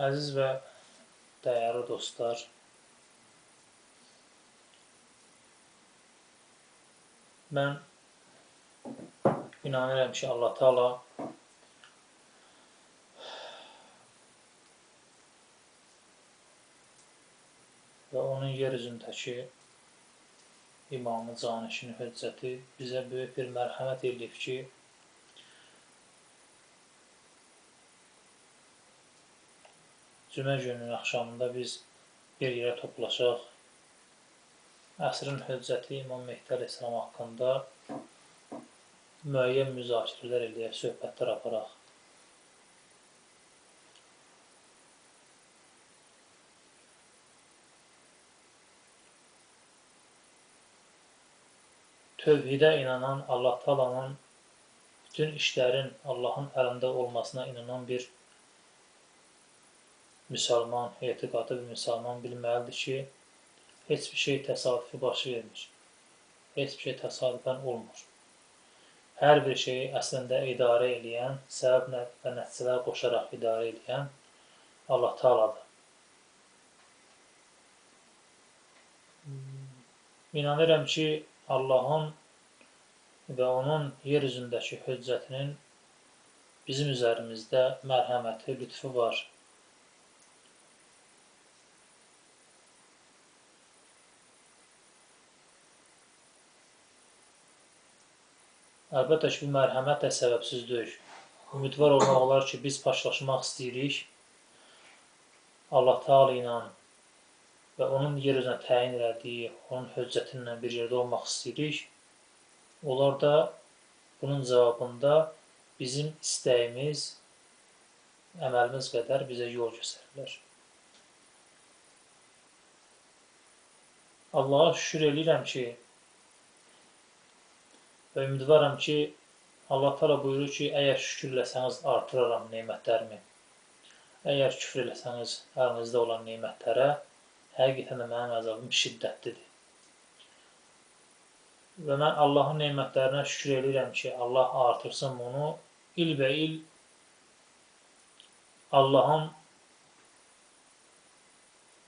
Əziz və dəyərli dostlar, mən inanıram ki, Allah Taala və onun yer üzündəki imamı, canişini, höccəti bizə böyük bir mərhəmət edib ki, cümə gününün axşamında biz bir yerə toplaşaq, əsrin höccəti İmam Mehdi əleyhissalam haqqında müəyyən müzakirələr eləyək, söhbətlər aparaq. Tövhidə inanan, Allah Taala'nın bütün işlərin Allahın əlində olmasına inanan bir müsəlman, etiqadı bir müsəlman bilməlidir ki, heç bir şey təsadüfi baş vermir. Heç bir şey təsadüfən olmur. Hər bir şeyi əslində idarə edən, səbəb və nəticələr qoşaraq idarə edən Allah Taala'dır. İnanıram ki, Allahın və onun yer üzündəki höccətinin bizim üzərimizdə mərhəməti, lütfu var. Əlbəttə ki, bu mərhəmət də səbəbsiz deyil. Ümidvar olmaq olar ki, biz başlaşmaq istəyirik Allah Taala ilə və onun yer üzünə təyin elədiyi, onun höccətinlə bir yerdə olmaq istəyirik. Onlar da bunun cavabında bizim istəyimiz, əməlimiz qədər bizə yol göstərirlər. Allaha şükür edirəm ki, və ümidvaram ki, Allah Taala buyurur ki, əgər şükürləsəniz artıraram nemətlərimi. Əgər küfr eləsəniz əlinizdə olan nemətlərə, həqiqətən də mənim əzabım şiddətlidir. Və mən Allahın nemətlərinə şükür edirəm ki, Allah artırsın bunu. İlbəil Allahın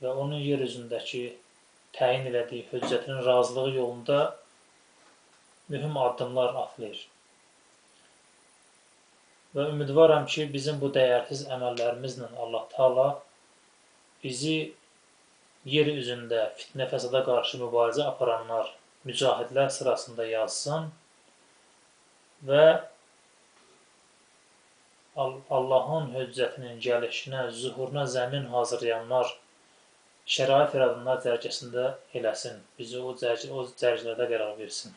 və onun yer üzündəki təyin elədiyi höccətinin razılığı yolunda mühüm addımlar atılır. Və ümidvaram ki, bizim bu dəyərsiz əməllərimizlə Allah Taala bizi yer üzündə fitnə fəsada qarşı mübarizə aparanlar, mücahidlər sırasında yazsın və Allahın höccətinin gəlişinə, zuhuruna zəmin hazırlayanlar, şərait yaradanlar dərəcəsində eləsin. Bizi o dərəcələrdə qərar versin.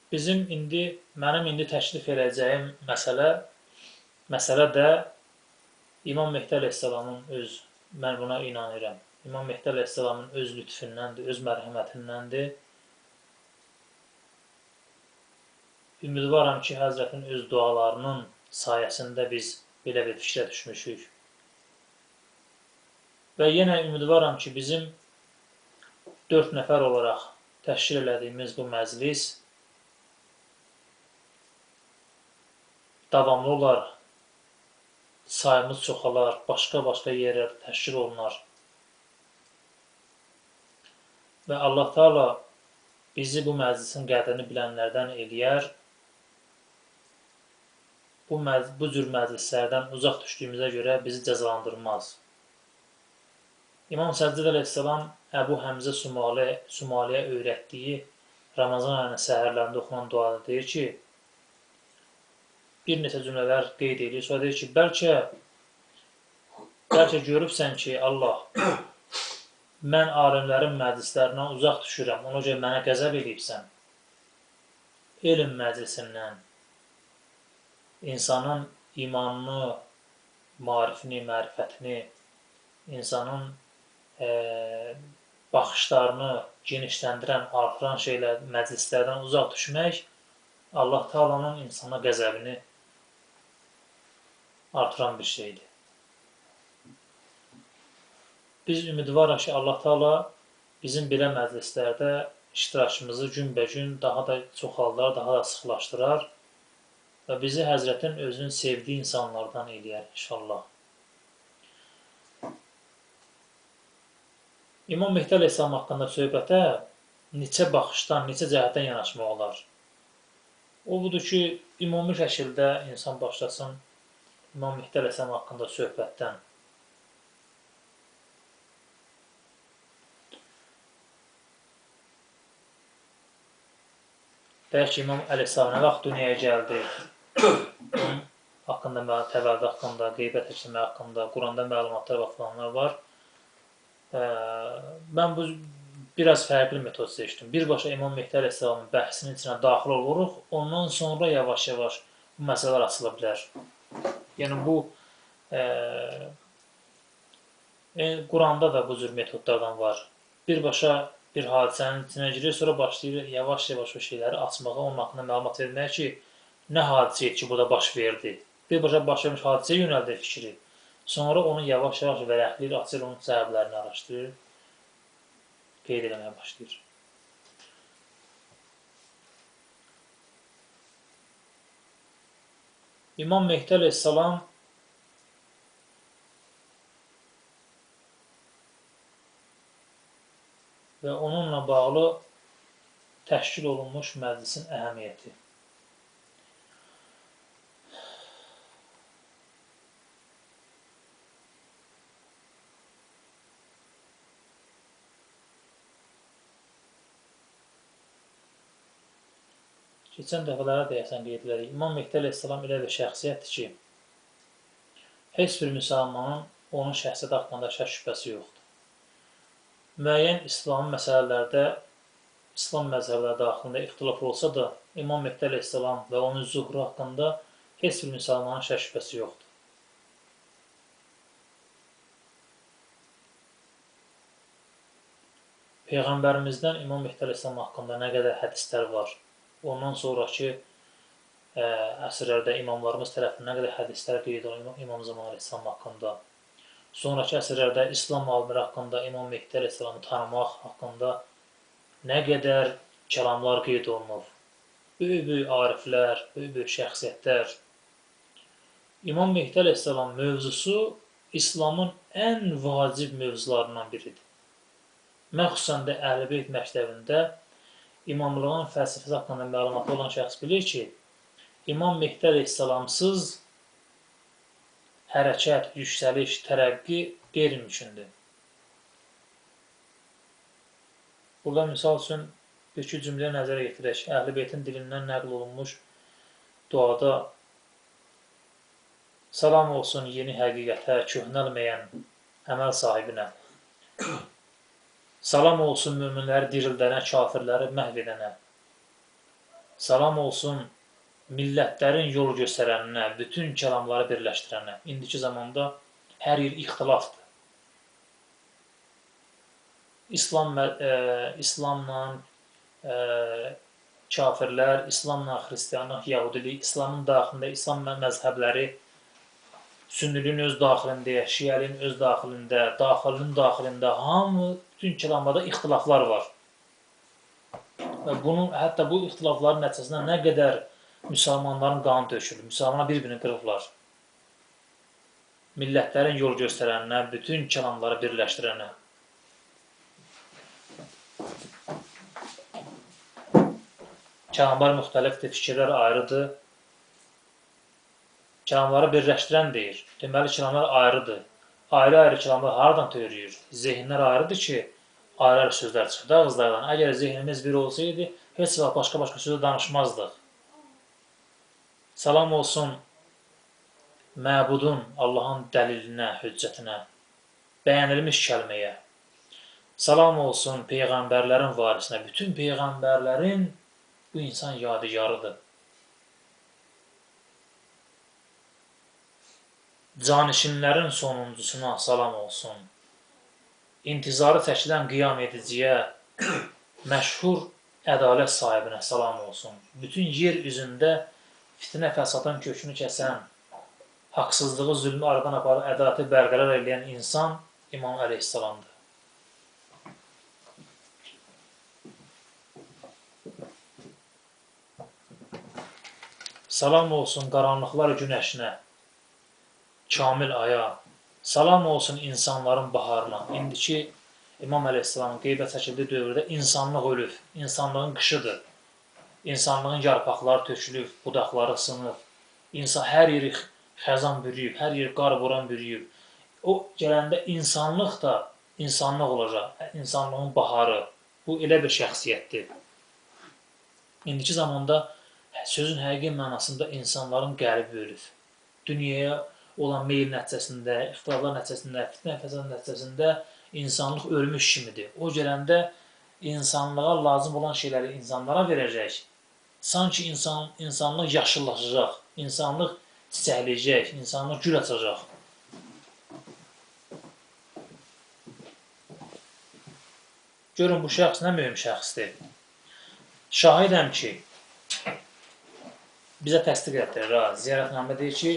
Mənim indi təklif edəcəyim məsələ də İmam Mehdi əleyhissalamın mən buna inanıram. İmam Mehdi əleyhissalamın öz lütfündəndir, öz mərhəmətindəndir. Ümidvaram ki, Həzrətin öz dualarının sayəsində biz belə bir fikrə düşmüşük. Və yenə ümidvaram ki, bizim 4 nəfər olaraq təşkil elədiyimiz bu məclis davamlı olar, sayımız çoxalar, başqa yerlərdə təşkil olunar. Və Allah Taala bizi bu məclisin qədrini bilənlərdən eləyər. Bu cür məclislərdən uzaq düşdüyümüzə görə bizi cəzalandırmaz. İmam Səccad əleyhissalam Əbu Həmzə Sumaliyə öyrətdiyi Ramazan ayının səhərlərində oxunan duada deyir ki, bir neçə cümlələr qeyd edir. Sonra deyir ki, bəlkə görübsən ki, Allah, mən alimlərin məclislərindən uzaq düşürəm, ona görə mənə qəzəb edibsən. Elm məclisindən insanın imanını, marifini, mərifətini, insanın baxışlarını genişləndirən, artıran şeylər, məclislərdən uzaq düşmək Allah Taala'nın insana qəzəbini artıran bir şeydir. Biz ümidvarıq ki, Allah Taala bizim belə məclislərdə iştirakımızı günbəgün daha da çoxaldar, daha da sıxlaşdırar və bizi Həzrətin özünün sevdiyi insanlardan eləyər inşallah. İmam Mehdi əleyhissalam haqqında söhbətə neçə baxışdan, neçə cəhətdən yanaşmaq olar. O budur ki, ümumi şəkildə insan başlasın İmam Mehdi əleyhissalam haqqında söhbətdən. Deyək ki, İmam əleyhissalam nə vaxt dünyaya gəldi, onun haqqında, təvəllüdü haqqında, qeybət etmək haqqında, Quranda məlumatlar və falanlar var. Mən bu biraz fərqli metod seçdim. Birbaşa İmam Mehdi əleyhissalamın bəhsinin içinə daxil oluruq, ondan sonra yavaş-yavaş bu məsələlər açıla bilər. Yəni bu Quranda da bu cür metodlardan var. Birbaşa bir hadisənin içinə girir, sonra başlayır yavaş-yavaş o şeyləri açmağa, onun haqqında məlumat verməyə ki, nə hadisə ki, burada baş verdi. Birbaşa baş vermiş hadisəyə yönəldir fikri. Sonra onu yavaş-yavaş vərəqləyir, açır, onun səbəblərini araşdırır, qeyd eləməyə başlayır. İmam Mehdi əleyhissalam və onunla bağlı təşkil olunmuş məclisin əhəmiyyəti. Keçən dəfələrə deyəsən qeyd edirik. İmam Mehdi əleyhissalam elə bir şəxsiyyətdir ki, heç bir müsəlmanın onun şəxsiyyəti haqqında şək şübhəsi yoxdur. Müəyyən İslami məsələlərdə, İslam məzhəbləri daxilində ixtilaf olsa da, İmam Mehdi əleyhissalam və onun zuhuru haqqında heç bir müsəlmanın şək şübhəsi yoxdur. Peyğəmbərimizdən İmam Mehdi əleyhissalam haqqında nə qədər hədislər var. Ondan sonraki əsrlərdə imamlarımız tərəfindən nə qədər hədislər qeyd olunur İmam Zaman əleyhissalam haqqında. Sonraki əsrlərdə İslam alimləri haqqında İmam Mehdi əleyhissalamı tanımaq haqqında nə qədər kəlamlar qeyd olunur. Böyük-böyük ariflər, böyük-böyük şəxsiyyətlər. İmam Mehdi əleyhissalam mövzusu İslamın ən vacib mövzularından biridir. Məxsusən də Əhl-i Beyt məktəbində İmamlığın fəlsəfəsi haqqında məlumatı olan şəxs bilir ki, İmam Mehdi əleyhissalamsız hərəkət, yüksəliş, tərəqqi qeyri-mümkündür. Burada misal üçün bir-iki cümləyə nəzərə yetirək. Əhl-i Beytin dilindən nəql olunmuş duada salam olsun yeni həqiqətə, köhnəlməyən əməl sahibinə. Salam olsun möminləri dirildənə, kafirləri məhv edənə. Salam olsun millətlərin yol göstərənə, bütün kəlamları birləşdirənə. İndiki zamanda hər yer ixtilafdır. İslamla kafirlər, İslamla xristianlıq, yahudilik, İslamın daxilində İslam məzhəbləri, Sünniliyin öz daxilində, Şiəliyin öz daxilində, daxilinin daxilində hamı bütün kəlamlarda ixtilaflar var. Və hətta bu ixtilafların nəticəsində nə qədər müsəlmanların qanı tökülür, müsəlmanlar bir-birini qırıblar. Millətlərin yol göstərənə, bütün kəlamları birləşdirənə. Kəlamlar müxtəlifdir, fikirlər ayrıdır. Kəlamları birləşdirən deyir. Deməli, kəlamlar ayrıdır. Ayrı-ayrı kəlamlar haradan törüyür? Zehinlər ayrıdır ki, ayrı-ayrı sözlər çıxır ağızlardan. Əgər zehnimiz bir olsaydı, heç vaxt başqa-başqa sözü danışmazdıq. Salam olsun məbudun, Allahın dəlilinə, hüccətinə, bəyənilmiş kəlməyə. Salam olsun peyğəmbərlərin varisinə, bütün peyğəmbərlərin bu insan yadigarıdır. Canişinlərin sonuncusuna salam olsun. İntizarı çəkilən qiyam ediciyə, məşhur ədalət sahibinə salam olsun. Bütün yer üzündə fitnə fəsadın kökünü kəsən, haqsızlığı, zülmü aradan aparıb ədaləti bərqərar edən insan İmam əleyhissalamdır. salam olsun qaranlıqlar günəşinə, kamil aya, salam olsun insanların baharına. İndiki İmam Əleyhisselamın qeybə çəkildiyi dövrdə insanlıq ölüb, insanlığın qışıdır. İnsanlığın yarpaqları tökülüb, budaqları sınıb, hər yeri xəzan bürüyüb, hər yeri qar boran bürüyüb. O gələndə insanlıq da insanlıq olacaq, insanlığın baharı. Bu elə bir şəxsiyyətdir. İndiki zamanda sözün həqiqi mənasında insanların qəlbi ölüb. Dünyaya olan meyil nəticəsində, ixtilaflar nəticəsində, fitnə fəsad nəticəsində insanlıq ölmüş kimidir. O gələndə insanlığa lazım olan şeyləri insanlara verəcək. Sanki insanlıq yaşıllaşacaq, insanlıq çiçəkləyəcək, insanlıq gül açacaq. Görün, bu şəxs nə mühüm şəxsdir. Şahidəm ki, bizə təsdiq etdirir. Ziyarətnamə deyir ki,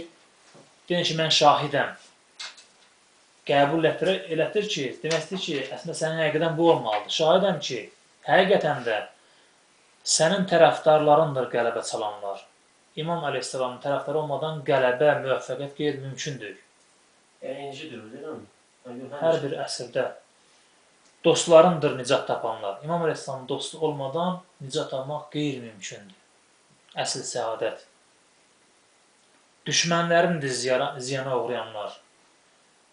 deyir ki, mən şahidəm. Qəbul elətdir ki, deməkdir ki, əslində sənin həqiqətən bu olmalıdır. Şahidəm ki, həqiqətən də sənin tərəfdarlarındır qələbə çalanlar. İmam Əleyhisselamın tərəfdarı olmadan qələbə, müvəffəqiyyət qeyri-mümkündür. Hər bir əsrdə dostlarındır nicat tapanlar. İmam Əleyhisselamın dostu olmadan nicat tapmaq qeyri-mümkündür. Əsl səadət. Düşmənlərindir ziyana uğrayanlar.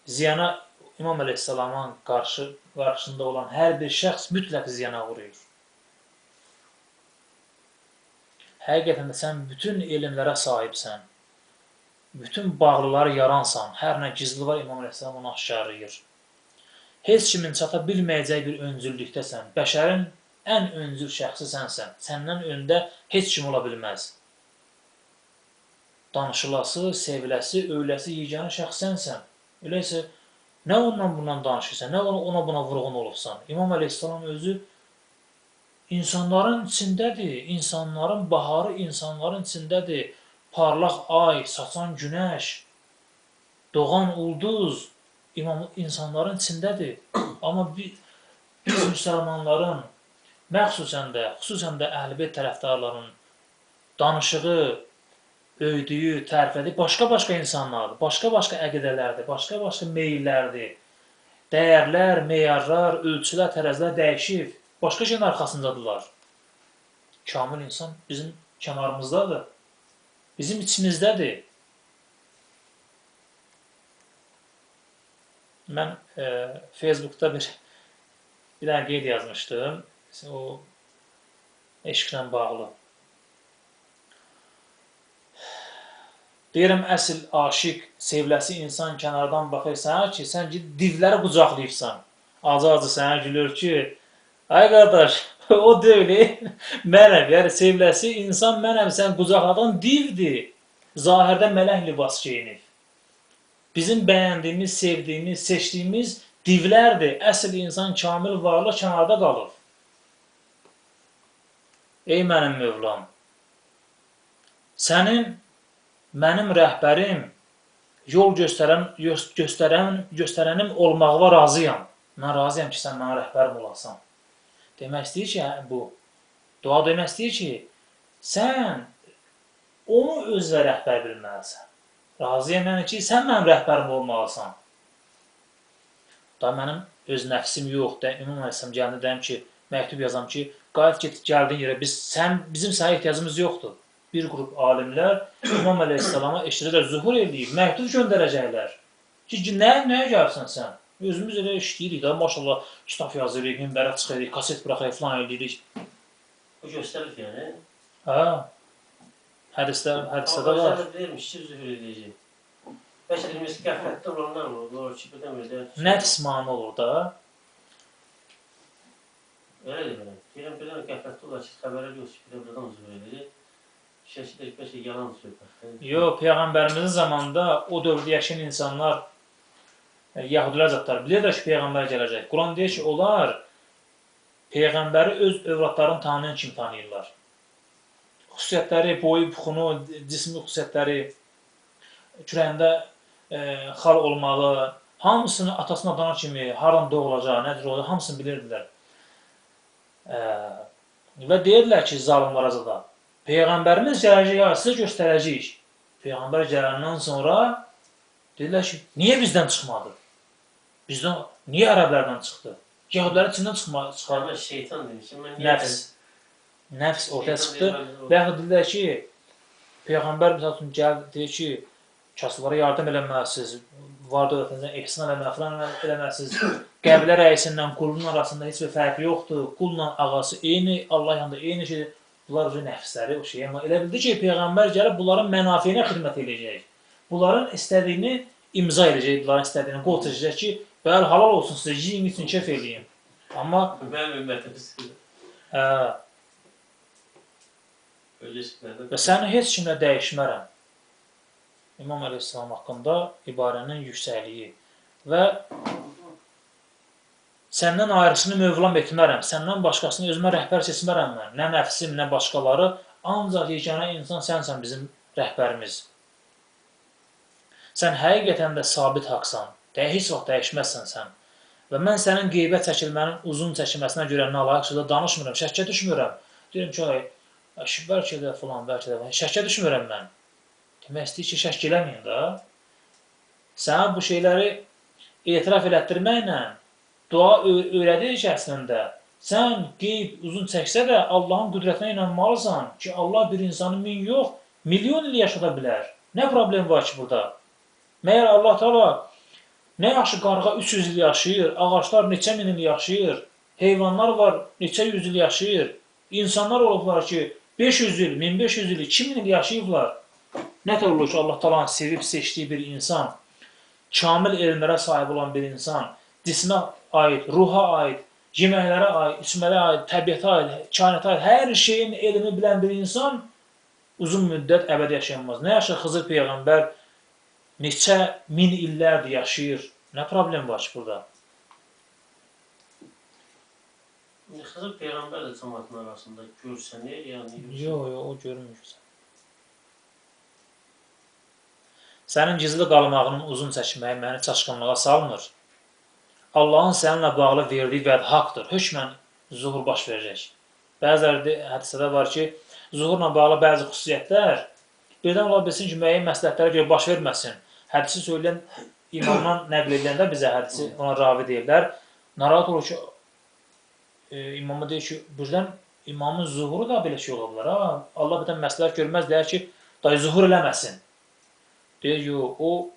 Ziyana İmam Əleyhisselamın qarşısında olan hər bir şəxs mütləq ziyana uğrayır. Həqiqətən də sən bütün elmlərə sahibsən. Bütün bağlıları yaransan. Hər nə gizli var İmam Əleyhisselam onu aşkarlayır. Heç kimin çata bilməyəcək bir öncüllükdəsən. Bəşərin ən öncül şəxsi sənsən. Səndən öndə heç kim ola bilməz. Danışılası, seviləsi, öyləsi, yeganə şəxs sənsən. Elə isə nə ondan bundan danışırsan, nə ona buna vurğun olubsan. İmam Əleyhisselam özü insanların içindədir, insanların baharı insanların içindədir. Parlaq ay, saçan günəş, doğan ulduz insanların içindədir. Amma biz müsəlmanların, xüsusən də Əhl-i-Beyt tərəfdarlarının danışığı, öydüyü, təriflədiyi başqa-başqa insanlardır, başqa-başqa əqidələrdir, başqa-başqa meyillərdir. Dəyərlər, meyarlar, ölçülər, tərəzilər dəyişib, başqa şeyin arxasındadırlar. Kamil insan bizim kənarımızdadır, bizim içimizdədir. Mən Facebookda bir dənə qeyd yazmışdım, o eşqlə bağlı. Deyirəm, əsl aşiq, sevləsi insan kənardan baxır sənə ki, sən divləri qucaqlayırsan. Acı-acı sənə gülür ki, ay qardaş, o deyil, mənəm, yəni sevləsi insan mənəm, sən qucaqladan divdir. Zahirdə mələk libas geyinir. Bizim bəyəndiyimiz, sevdiyimiz, seçdiyimiz divlərdir. Əsl insan kamil varlıq kənarda qalır. Ey mənim Mövlam, sənin mənim rəhbərim, yol göstərənim olmağıma razıyam. Mən razıyam ki, sən mənə rəhbərim olasan. Demək istəyir ki, bu dua demək istəyir ki, sən onu özlə rəhbər bilməlisən. Razıyam yəni ki, sən mənim rəhbərim olmalısan. Da mənim öz nəfsim yox, İmam Əleyhisselam gəlində deyəm ki, məktub yazam ki, qayıt get, gəldiyin yerə, bizim sənə ehtiyacımız yoxdur. Bir qrup alimlər İmam Əleyhisselama eşidirlər, zuhur eləyib, məktub göndərəcəklər. Ki, nəyə gəlsən sən? Özümüz elə işləyirik də, maşallah, kitab yazırıq, minbərə çıxırıq, kaset bıraxırıq, falan eləyirik. O göstərir yəni? Hə, hədisdə var. Amma deyirmiş ki, zuhur eləyəcək. Bəlkə deyilmiş ki, qəflətdə olanlar olur, ki, bilmədə... Nəfs mani olur da. Elə deyirəm. Deyirəm, bilən qəflətdə olar ki, xəbərlər yox ki, buradan zuhur eləyəcək. Yalan söhbət. Yox, Peyğəmbərimizin zamanında o dövrdə yaşayan insanlar, Yahudilər zətlər, bilirlər ki, Peyğəmbər gələcək. Quran deyir ki, onlar Peyğəmbəri öz övladlarını tanıyan kimi tanıyırlar. Xüsusiyyətləri, boyu, buxunu, cismi xüsusiyyətləri, kürəyində xal olmağı, hamısını atasına adana kimi, haradan doğulacağı, nədir olacaq, hamısını bilirdilər. Və deyirlər ki, zalimlar azada. Peyğəmbərimiz gələcək, sizə göstərəcəyik. Peyğəmbər gələndən sonra dedilər ki, niyə bizdən çıxmadı? Bizdən, niyə ərəblərdən çıxdı? Yahudilərin içindən çıxmadı. Ama şeytan demiş. Nəfs ortaya çıxdı. Və yaxud dedilər ki, Peyğəmbər misal üçün gəldi, deyir ki, kasıblara yardım eləməlisiniz, var dövlətinizdən ehsan eləməlisiniz. Qəbilə rəisindən qulun arasında heç bir fərqi yoxdur. Qulla ağası eyni, Allah yanında eyni şeydir. Bunlar nəfsləri o şey. Amma elə bildi ki, Peyğəmbər gəlib bunların mənafiyinə xidmət edəcək. Bunların istədiyini imza edəcək, bunların istədiyini qol çəkəcək ki, bəli, halal olsun sizə, yiyin üçün kef eləyin. Amma Mənim ümmətimiz və səni heç kimlə dəyişmərəm. İmam Əleyhisselam haqqında ibarənin yüksəkliyi və səndən ayrısını mövlam etmərəm, səndən başqasını özümə rəhbər seçmərəm mən, nə nəfsim, nə başqaları, ancaq yeganə insan sənsən bizim rəhbərimiz. Sən həqiqətən də sabit haqsan, heç vaxt dəyişməzsən sən. Və mən sənin qeybət çəkilmənin uzun çəkilməsinə görə nalayiq danışmıram, şəkkə düşmürəm. Deyirəm ki, bəlkə də filan, bəlkə də şəkkə düşmürəm mən. Demək istəyir ki, şəkk eləməyin də. Sənə bu şeyləri etiraf elətdirməklə dua öyrədir ki, əslində, sən qeyb uzun çəksə də Allahın qüdrətinə inanmalısan ki, Allah bir insanı 1000 yox, milyon il yaşada bilər. Nə problem var ki, burada? Məyər Allah Teala nə yaxşı qarğa 300 il yaşayır, ağaçlar neçə min il yaşayır, heyvanlar var neçə yüz il yaşayır, insanlar olublar ki, 500 il, 1500 il, 2000 il yaşayıblar. Nə olur ki, Allah Teala'nın sevib seçdiyi bir insan, kamil elmlərə sahib olan bir insan, cismə aid, ruha aid, yeməklərə aid, içmələrə aid, təbiətə aid, kainata aid, hər şeyin elmi bilən bir insan uzun müddət əbədi yaşayanmaz. Nə yaşır Xızır Peyğəmbər neçə min illərdir yaşayır. Nə problem var ki burada? Xızır Peyğəmbər də cəmaatın arasında görsənir, yəni... Yox, o görmür. Sənin gizli qalmağının uzun çəkməyi məni çaşqınlığa salmır. Allahın səninlə bağlı verdiyi vəd haqdır. Hökmən zuhur baş verəcək. Bəziləri hədisədə var ki, zuhurla bağlı bəzi xüsusiyyətlər birdən ola bilsin ki, müəyyən məsləhətlərə görə baş verməsin. Hədisi söyləyən imamdan nəql edəndə bizə hədisi ona ravi deyirlər. Narahat olur ki, imama deyir ki, birdən imamın zuhuru da belə şey ola bilər. Allah birdən məsləhət görməz, deyər ki, dayı zuhur eləməsin. Deyir, yox, o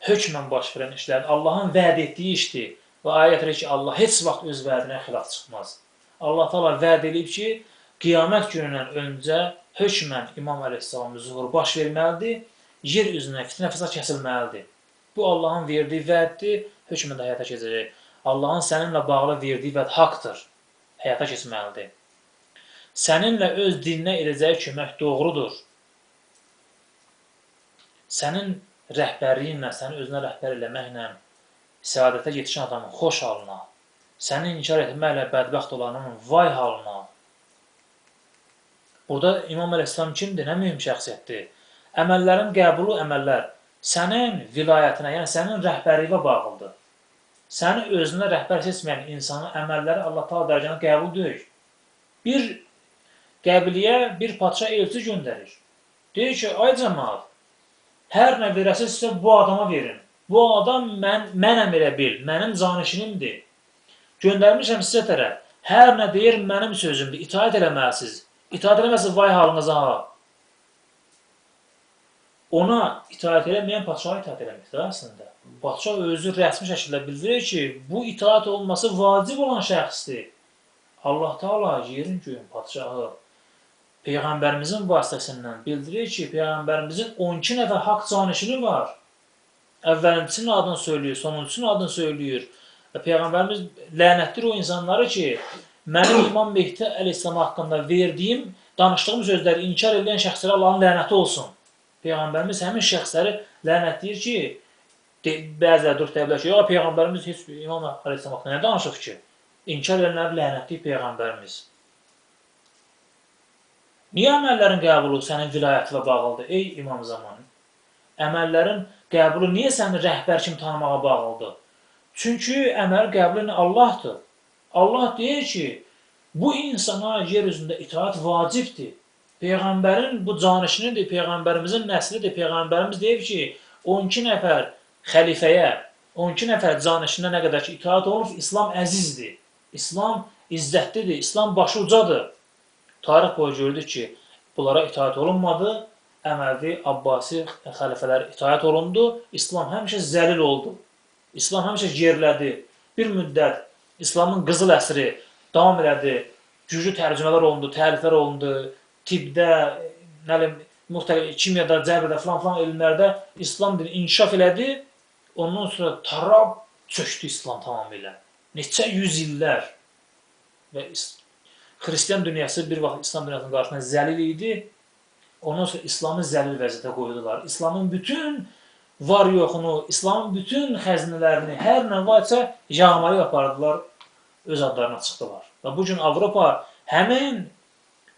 hökmən baş verən işlərdir. Allahın vəd etdiyi işdir. Və ayət edir ki, Allah heç vaxt öz vədinə xilaf çıxmaz. Allah Teala vəd edib ki, qiyamət günündən öncə hökmən İmam Əleyhisselamın zuhuru baş verməlidir, yer üzünə fitnə fəsad kəsilməlidir. Bu Allahın verdiyi vəddir, hökmən də həyata keçəcək. Allahın səninlə bağlı verdiyi vəd haqdır, həyata keçməlidir. Səninlə öz dininə edəcəyi kömək doğrudur. Sənin rəhbərliyinlə, səni özünə rəhbər eləməklə səadətə yetişən adamın xoş halına, səni inkar etməklə bədbəxt olanın vay halına. Burada İmam Əleyhisselam kimdir? Nə mühüm şəxsiyyətdir? Əməllərin qəbulu əməllər sənin vilayətinə, yəni sənin rəhbərliyinə bağlıdır. Səni özünə rəhbər seçməyən insanın əməlləri Allah Teala dərəcəndə qəbul deyil. Bir qəbiliyə bir padşah elçi göndərir. Deyir ki, ay cəmaat, hər nə verəsizsə bu adama verin. Bu adam mənəm elə bil, mənim canişinimdir. Göndərmişəm sizə tərəf. Hər nə deyir mənim sözümdür, itaət eləməlisiniz. İtaət eləməlisiniz, vay halınıza ha. Ona itaət eləməyən padşaha itaət eləməkdir əslində. Padşah özü rəsmi şəkildə bildirir ki, bu itaət olması vacib olan şəxsdir. Allah Teala yerin göyün padşahı Peyğəmbərimizin vasitəsindən bildirir ki, Peyğəmbərimizin 12 nəfər haqq canişini var. Əvvəlincisinin adını söylüyor, sonuncusunun adını söylüyor. Və Peyğəmbərimiz lənətdir o insanları ki, mənim İmam Mehdi Əleyhisselam haqqında verdiyim, danışdığım sözləri inkar edən şəxslərə Allahın lənəti olsun. Peyğəmbərimiz həmin şəxsləri lənətləyir ki, bəziləri durub deyiblər ki, yox, Peyğəmbərimiz heç İmam Əleyhisselam haqqında nə danışıq ki? İnkar edənləri lənətləyir Peyğəmbərimiz. Niyə əməllərin qəbulu sənin vilayətinə bağlıdır, ey İmam zamanı? Əməllərin qəbulu niyə səni rəhbər kimi tanımağa bağlıdır? Çünki əməl qəbulu Allahdır. Allah deyir ki, bu insana yer üzündə itaat vacibdir. Peyğəmbərin bu canişinidir, Peyğəmbərimizin nəslidir. Peyğəmbərimiz deyib ki, 12 nəfər xəlifəyə, 12 nəfər canişinə nə qədər ki itaat olunur, İslam əzizdir, İslam izzətlidir, İslam başı ucadır. Tarix boyu gördük ki, bunlara itaat olunmadı, Əməvi, Abbasi xəlifələrə itaat olundu, İslam həmişə zəlil oldu, İslam həmişə gerilədi. Bir müddət İslamın qızıl əsri davam elədi, güclü tərcümələr olundu, təliflər olundu, tibbdə, müxtəlif kimyada, cəbrdə, filan elmlərdə İslam dini inkişaf elədi. Ondan sonra tarab çöktü İslam tamamilə. Neçə yüz illər və Xristian dünyası bir vaxt İslam dünyasının qarşısında zəlil idi. Ondan sonra İslamı zəlil vəziyyətə qoydular. İslamın bütün var yoxunu, İslamın bütün xəzinələrini, hər nə varsa yağmalı apardılar, öz adlarına çıxdılar. Və bugün Avropa həmin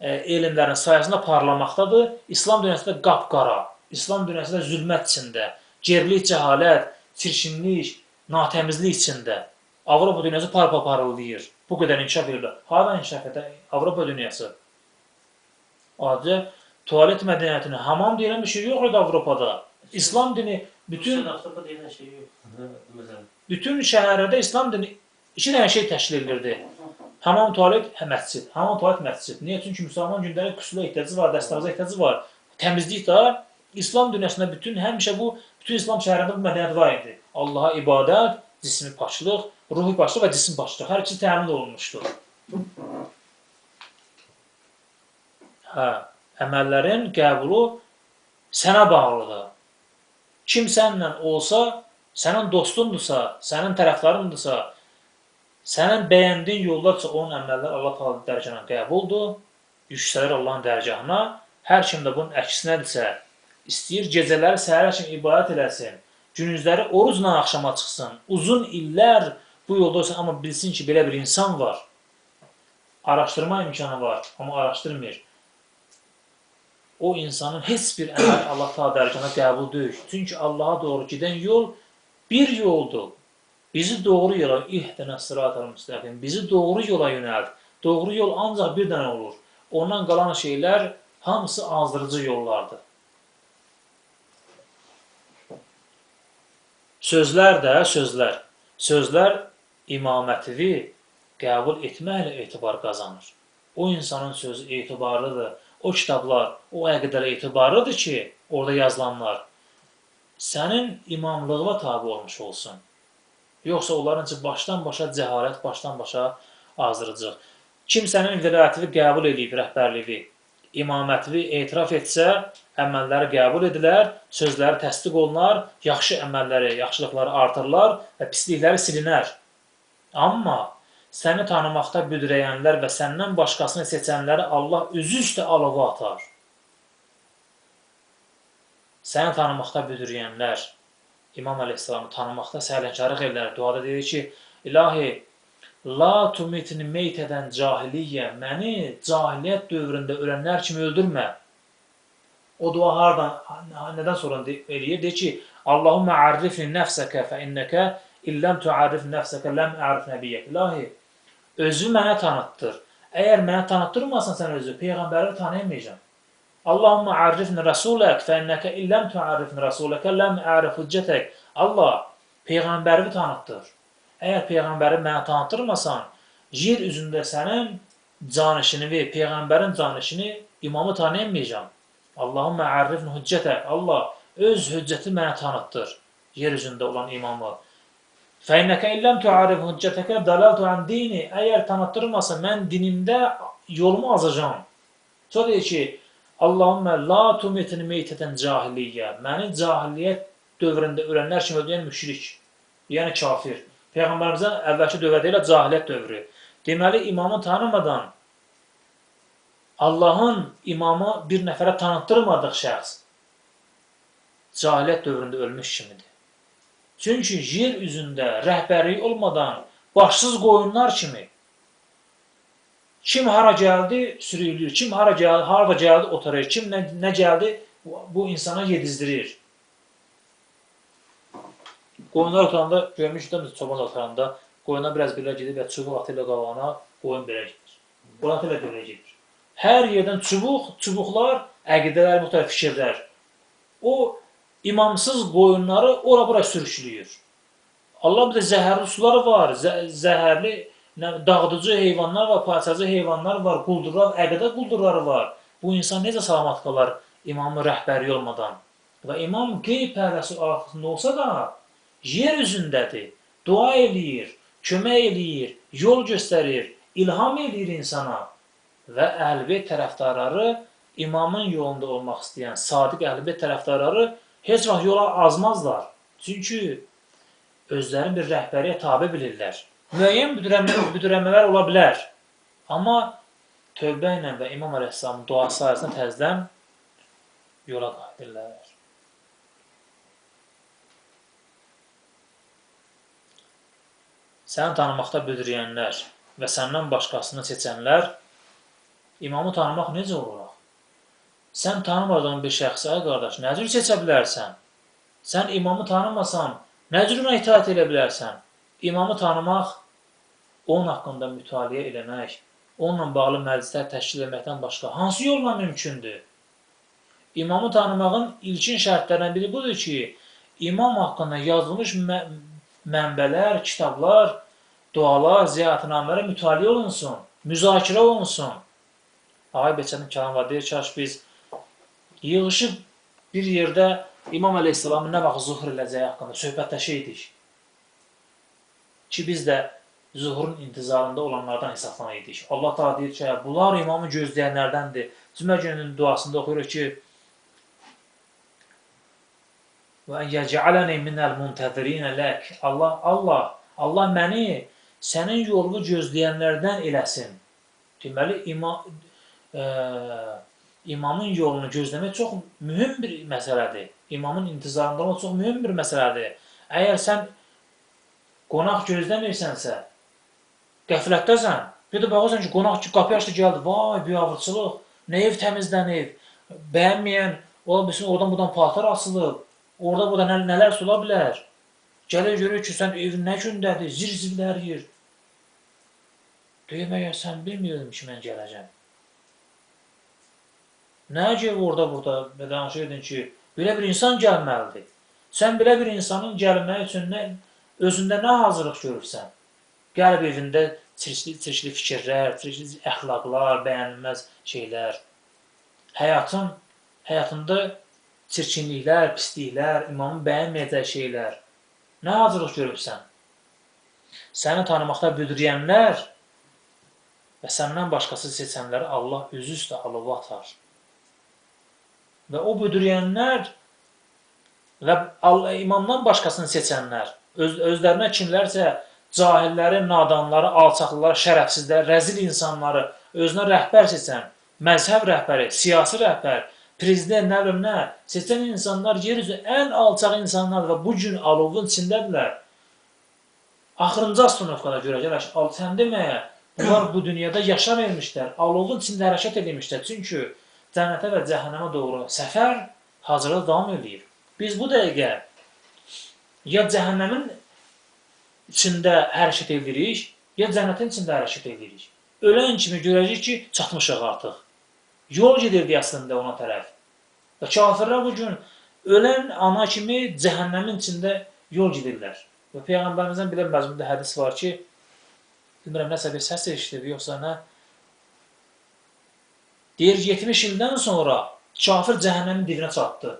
elmlərin sayəsində parlamaqdadır. İslam dünyasında qapqara, İslam dünyasında zülmət içində, gerilik, cəhalət, çirkinlik, natəmizlik içində. Avropa dünyası parıldayır. Bu qədər inkişaf edir. Hara inkişaf edir Avropa dünyası? Ancaq tualet mədəniyyətini, hamam deyilən bir şey yox idi Avropada. İslam dini bütün şəhərlərdə İslam dini iki dənə şey təşkil edilirdi. Hamam, tualet, məscid. Hamam, tualet, məscid. Niyə? Çünki müsəlman gündəlik qüslə ehtiyacı var, dəstəmaza ehtiyacı var. Təmizlik də İslam dünyasında həmişə bütün İslam şəhərlərində bu mədəniyyət var idi. Allaha ibadət, cismi paçlıq, ruhi paçlıq və cismi paçlıq. Hər ikisi təmin olunmuşdur. Əməllərin qəbulu sənə bağlıdır. Kim səninlə olsa, sənin dostundursa, sənin tərəfdarındırsa, sənin bəyəndiyin yollarsa onun əməlləri Allah Teala dərgahına qəbuldur, yüksəlir Allahın dərgahına. Hər kim də bunun əksinədirsə, istəyir gecələri səhərə kimi ibadət eləsin, günüzləri orucla axşama çıxsın, uzun illər bu yolda olsa, amma bilsin ki, belə bir insan var, araşdırma imkanı var, amma araşdırmır. O insanın heç bir əməl Allah Teala dərgahına qəbul deyil. Çünki Allaha doğru gedən yol bir yoldur. Bizi doğru yola, ihdina sıratal müstəqim, bizi doğru yola yönəlt. Doğru yol ancaq bir dənə olur. Ondan qalan şeylər hamısı azdırıcı yollardır. Sözlər də, sözlər. Sözlər imamətivi qəbul etməklə etibar qazanır. O insanın sözü etibarlıdır. O kitablar, o əqidələr etibarlıdır ki, orada yazılanlar sənin imamlığına tabi olmuş olsun. Yoxsa onların üçün başdan-başa cəhalət, başdan-başa azdırıcıq. Kim sənin vilayətivi qəbul edib, rəhbərliyi, imamətivi etiraf etsə, əməlləri qəbul edilər, sözləri təsdiq olunar, yaxşı əməlləri, yaxşılıqları artırlar və pislikləri silinər. Amma səni tanımaqda büdrəyənlər və səndən başqasını seçənləri Allah üzü üstə alova atar. Səni tanımaqda büdrəyənlər, İmam Əleyhisselamı tanımaqda səhlənkarlıq edirlər. Duada deyir ki, İlahi, la tumitni meytədən cahiliyyə, məni cahiliyyət dövründə ölənlər kimi öldürmə. O dua nədən sonra eləyir? Deyir ki, Allahumma a'rifni nəfsəkə fə innəkə illəm tu'arrif nəfsəkə ləm a'rif nəbiyyək. İlahi, özü mənə tanıtdır. Əgər mənə tanıtdırmasan sən özü, Peyğəmbəri tanıyamayacam. Allahumma a'rifni rasulək fə innəkə illəm tu'arrifni rasuləkə ləm a'rif hüccətək. Allah, Peyğəmbəri tanıtdır. Əgər Peyğəmbəri mənə tanıtdırmasan, yer üzündə sənin canişini və Peyğəmbərin canişini, imamı tanıyamayacam. Allahumma a'rifni hüccətək. Allah, öz hüccəti mənə tanıtdır. Yer üzündə olan imamı. Fəinnəkə illəm tu'arif hüccətəkə dalaltu an dini. Əgər tanıtdırmasa, mən dinimdə yolumu azacam. Sonra deyir ki, Allahümmə la tumitini meytədən cahiliyyə. Məni cahiliyyət dövründə ölənlər kimi öldürən müşrik, yəni kafir. Peyğəmbərimizdən əvvəlki dövrdə ilə cahiliyyət dövrü. Deməli, imamı tanımadan Allahın imamı bir nəfərə tanıtdırmadıq şəxs cahiliyyət dövründə ölmüş kimidir. Çünki yer üzündə rəhbərlik olmadan başsız qoyunlar kimi kim hara gəldi sürüyülür, kim harada gəldi oturur, kim nə gəldi bu insana yedizdirir. Qoyunlar oturanda görmüşdüm çoban oturanda qoyuna biraz belə gedir və çubuq atı ilə qavana qoyun belə gedir. Qoyun atı ilə belə gedir. Hər yerdən çubuqlar, əqidələr, müxtəlif fikirlər. O imamsız qoyunları ora-bura sürükləyir. Allah bir də zəhərli suları var, zəhərli dağıdıcı heyvanlar var, parçacı heyvanlar var, quldurlar, əqidə quldurları var. Bu insan necə salamat qalar imamın rəhbəri olmadan? Və imam qeyb pərdəsi altında olsa da, yer üzündədir, dua eləyir, kömək eləyir, yol göstərir, ilham eləyir insana. Və Əhl-Beyt tərəfdarları, imamın yolunda olmaq istəyən sadiq Əhl-Beyt tərəfdarları heç vaxt yola azmazlar. Çünki özlərini bir rəhbəriyə tabe bilirlər. Müəyyən büdürənmələr ola bilər. Amma tövbə ilə və İmam Əleyhisselamın duası sayəsində təzədən yola qayıdırlar. Səni tanımaqda büdürəyənlər və səndən başqasını seçənlər, imamı tanımaq necə olur? Sən tanımadığın bir şəxsi, ay qardaş, nə cür seçə bilərsən? Sən imamı tanımasan, nə cür ona itaat edə bilərsən? İmamı tanımaq, onun haqqında mütaliə eləmək, onunla bağlı məclislər təşkil etməkdən başqa hansı yolla mümkündür? İmamı tanımağın ilkin şərtlərindən biri budur ki, imam haqqında yazılmış mənbələr, kitablar, dualar, ziyarətnamələr mütaliə olunsun, müzakirə olunsun. Ağay Beçənin kəlamı var, deyir ki, biz yığışıb bir yerdə İmam Əleyhisselamın nə vaxt zuhur eləcəyi haqqında söhbətləşəydik ki, biz də zuhurun intizarında olanlardan hesablanaydik. Allah Teala deyir ki, bunlar imamı gözləyənlərdəndir. Cümə gününün duasında oxuyuruq ki, və yəc'aləni minəl muntəzirinə lək. Allah məni sənin yolunu gözləyənlərdən eləsin. Deməli, imamın yolunu gözləmək çox mühüm bir məsələdir. İmamın intizarında olmaq çox mühüm bir məsələdir. Əgər sən qonaq gözləmirsənsə, qəflətdəsən, bir də baxırsan ki, qonaq qapı açdı gəldi, vay, biabırçılıq, nə ev təmizlənib, bəyənməyən, oradan buradan paltar asılıb, orada burada nələr ola bilər. Gəlir görür ki, sən evin nə gündədir, zir-zirlər yer. Deyəm, əgər sən bilmirdim ki, mən gələcəm. Nə ki, orada danışırdın ki, belə bir insan gəlməlidir. Sən belə bir insanın gəlməyi üçün özündə nə hazırlıq görürsən? Qəlb evində çirkli fikirlər, çirkli əxlaqlar, bəyənilməz şeylər. Həyatında çirkinliklər, pisliklər, imamın bəyənməyəcək şeylər. Nə hazırlıq görürsən? Səni tanımaqda büdürəyənlər və səndən başqası seçənləri Allah özü üstə alova atar. Və o büdürəyənlər və imamdan başqasını seçənlər, özlərinə kimlərsə cahilləri, nadanları, alçaqlıları, şərəfsizləri, rəzil insanları özünə rəhbər seçən, məzhəb rəhbəri, siyasi rəhbər, prezident, nə bilim nə, seçən insanlar yeryüzü ən alçaq insanlardır və bu gün alovun içindədirlər. Axırıncı astronomikada görəcəklər, sən deməyə, bunlar bu dünyada yaşam vermişlər, alovun içində hərəkət edilmişlər. Çünki cənnətə və cəhənnəmə doğru səfər hazırlığı davam edir. Biz bu dəqiqə ya cəhənnəmin içində hərəkət edirik, ya cənnətin içində hərəkət edirik. Ölən kimi görəcək ki, çatmışıq artıq. Yol gedirdi əslində ona tərəf. Və kafirlər bugün ölən ana kimi cəhənnəmin içində yol gedirlər. Və Peyğəmbərimizdən bir məzmunda hədis var ki, bilmirəm, nəsə bir səs eşidir, yoxsa nə? Deyir, 70 ildən sonra kafir cəhənnəmin dibinə çatdı.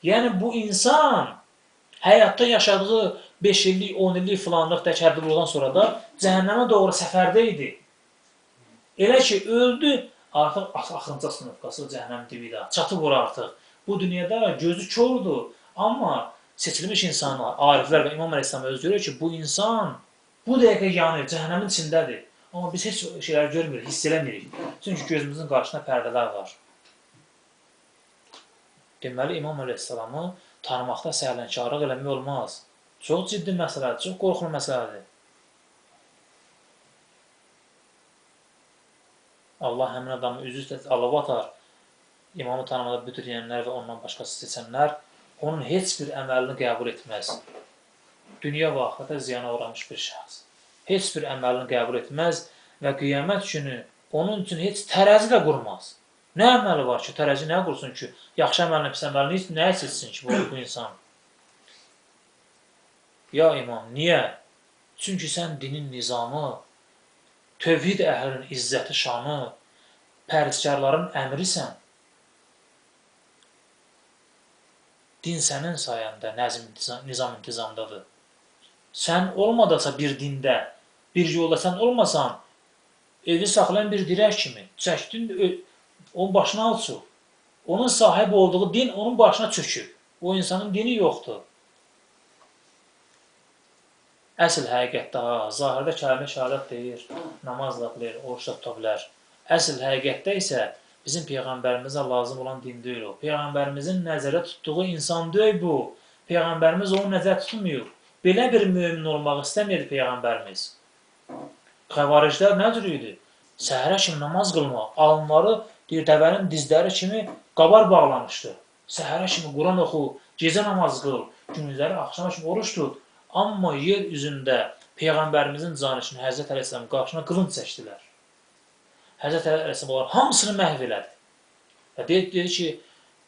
Yəni, bu insan həyatda yaşadığı 5 illik, 10 illik filanlıq təkərdürlüqdən sonra da cəhənnəmə doğru səfərdə idi. Elə ki, öldü, artıq axırıncı sınıfqası cəhənnəm dibidir, çatıb ora artıq. Bu dünyada gözü kordur, amma seçilmiş insanlar, ariflər və İmam Əleyhisselam özü görür ki, bu insan bu dəqiqə yanır, cəhənnəmin içindədir. Amma biz heç şeylər görmürük, hiss eləmirik. Çünki gözümüzün qarşısında pərdələr var. Deməli, İmam Əleyhisselamı tanımaqda səhlənkarlıq eləmək olmaz. Çox ciddi məsələdir, çox qorxulu məsələdir. Allah həmin adamı üzü üstə alova atar. İmamı tanımada büdürəyənlər və ondan başqası seçənlər onun heç bir əməlini qəbul etməz. Dünya və axirətə ziyana uğramış bir şəxs. Heç bir əməlini qəbul etməz və qiyamət günü Onun üçün heç tərəzi də qurmaz. Nə əməli var ki, tərəzi nə qursun ki, yaxşı əməlini, pis əməlini nəyə seçsin ki, bu insan? Ya imam, niyə? Çünki sən dinin nizamı, tövhid əhlinin izzəti, şanı, pərhiskarların əmrisən. Din sənin sayəndə nizam intizamdadır. Sən olmadasa bir dində, bir yolda sən olmasan, evi saxlayan bir dirək kimi çəkdin, onun başına alçıq. Onun sahib olduğu din onun başına çökür. O insanın dini yoxdur. Əsl həqiqətdə, zahirdə kəlmə şəhadət deyir, namaz da bilir, oruç da tuta bilər. Əsl həqiqətdə isə bizim Peyğəmbərimizə lazım olan din deyil o. Peyğəmbərimizin nəzərdə tutduğu insan deyil bu. Peyğəmbərimiz onu nəzərdə tutmuyor. Belə bir mömin olmaq istəmirdi Peyğəmbərimiz. Xəvariclər nə cür idi? Səhərə kimi namaz qılmaq, alınları deyir, dəvənin dizləri kimi qabar bağlamışdı. Səhərə kimi Quran oxu, gecə namaz qıl, gündüzləri axşama kimi oruç tut. Amma yer üzündə Peyğəmbərimizin canişini Həzrət Əleyhisselam qarşına qılınc çəkdilər. Həzrət Əleyhisselam onların hamısını məhv elədi. Və dedi ki,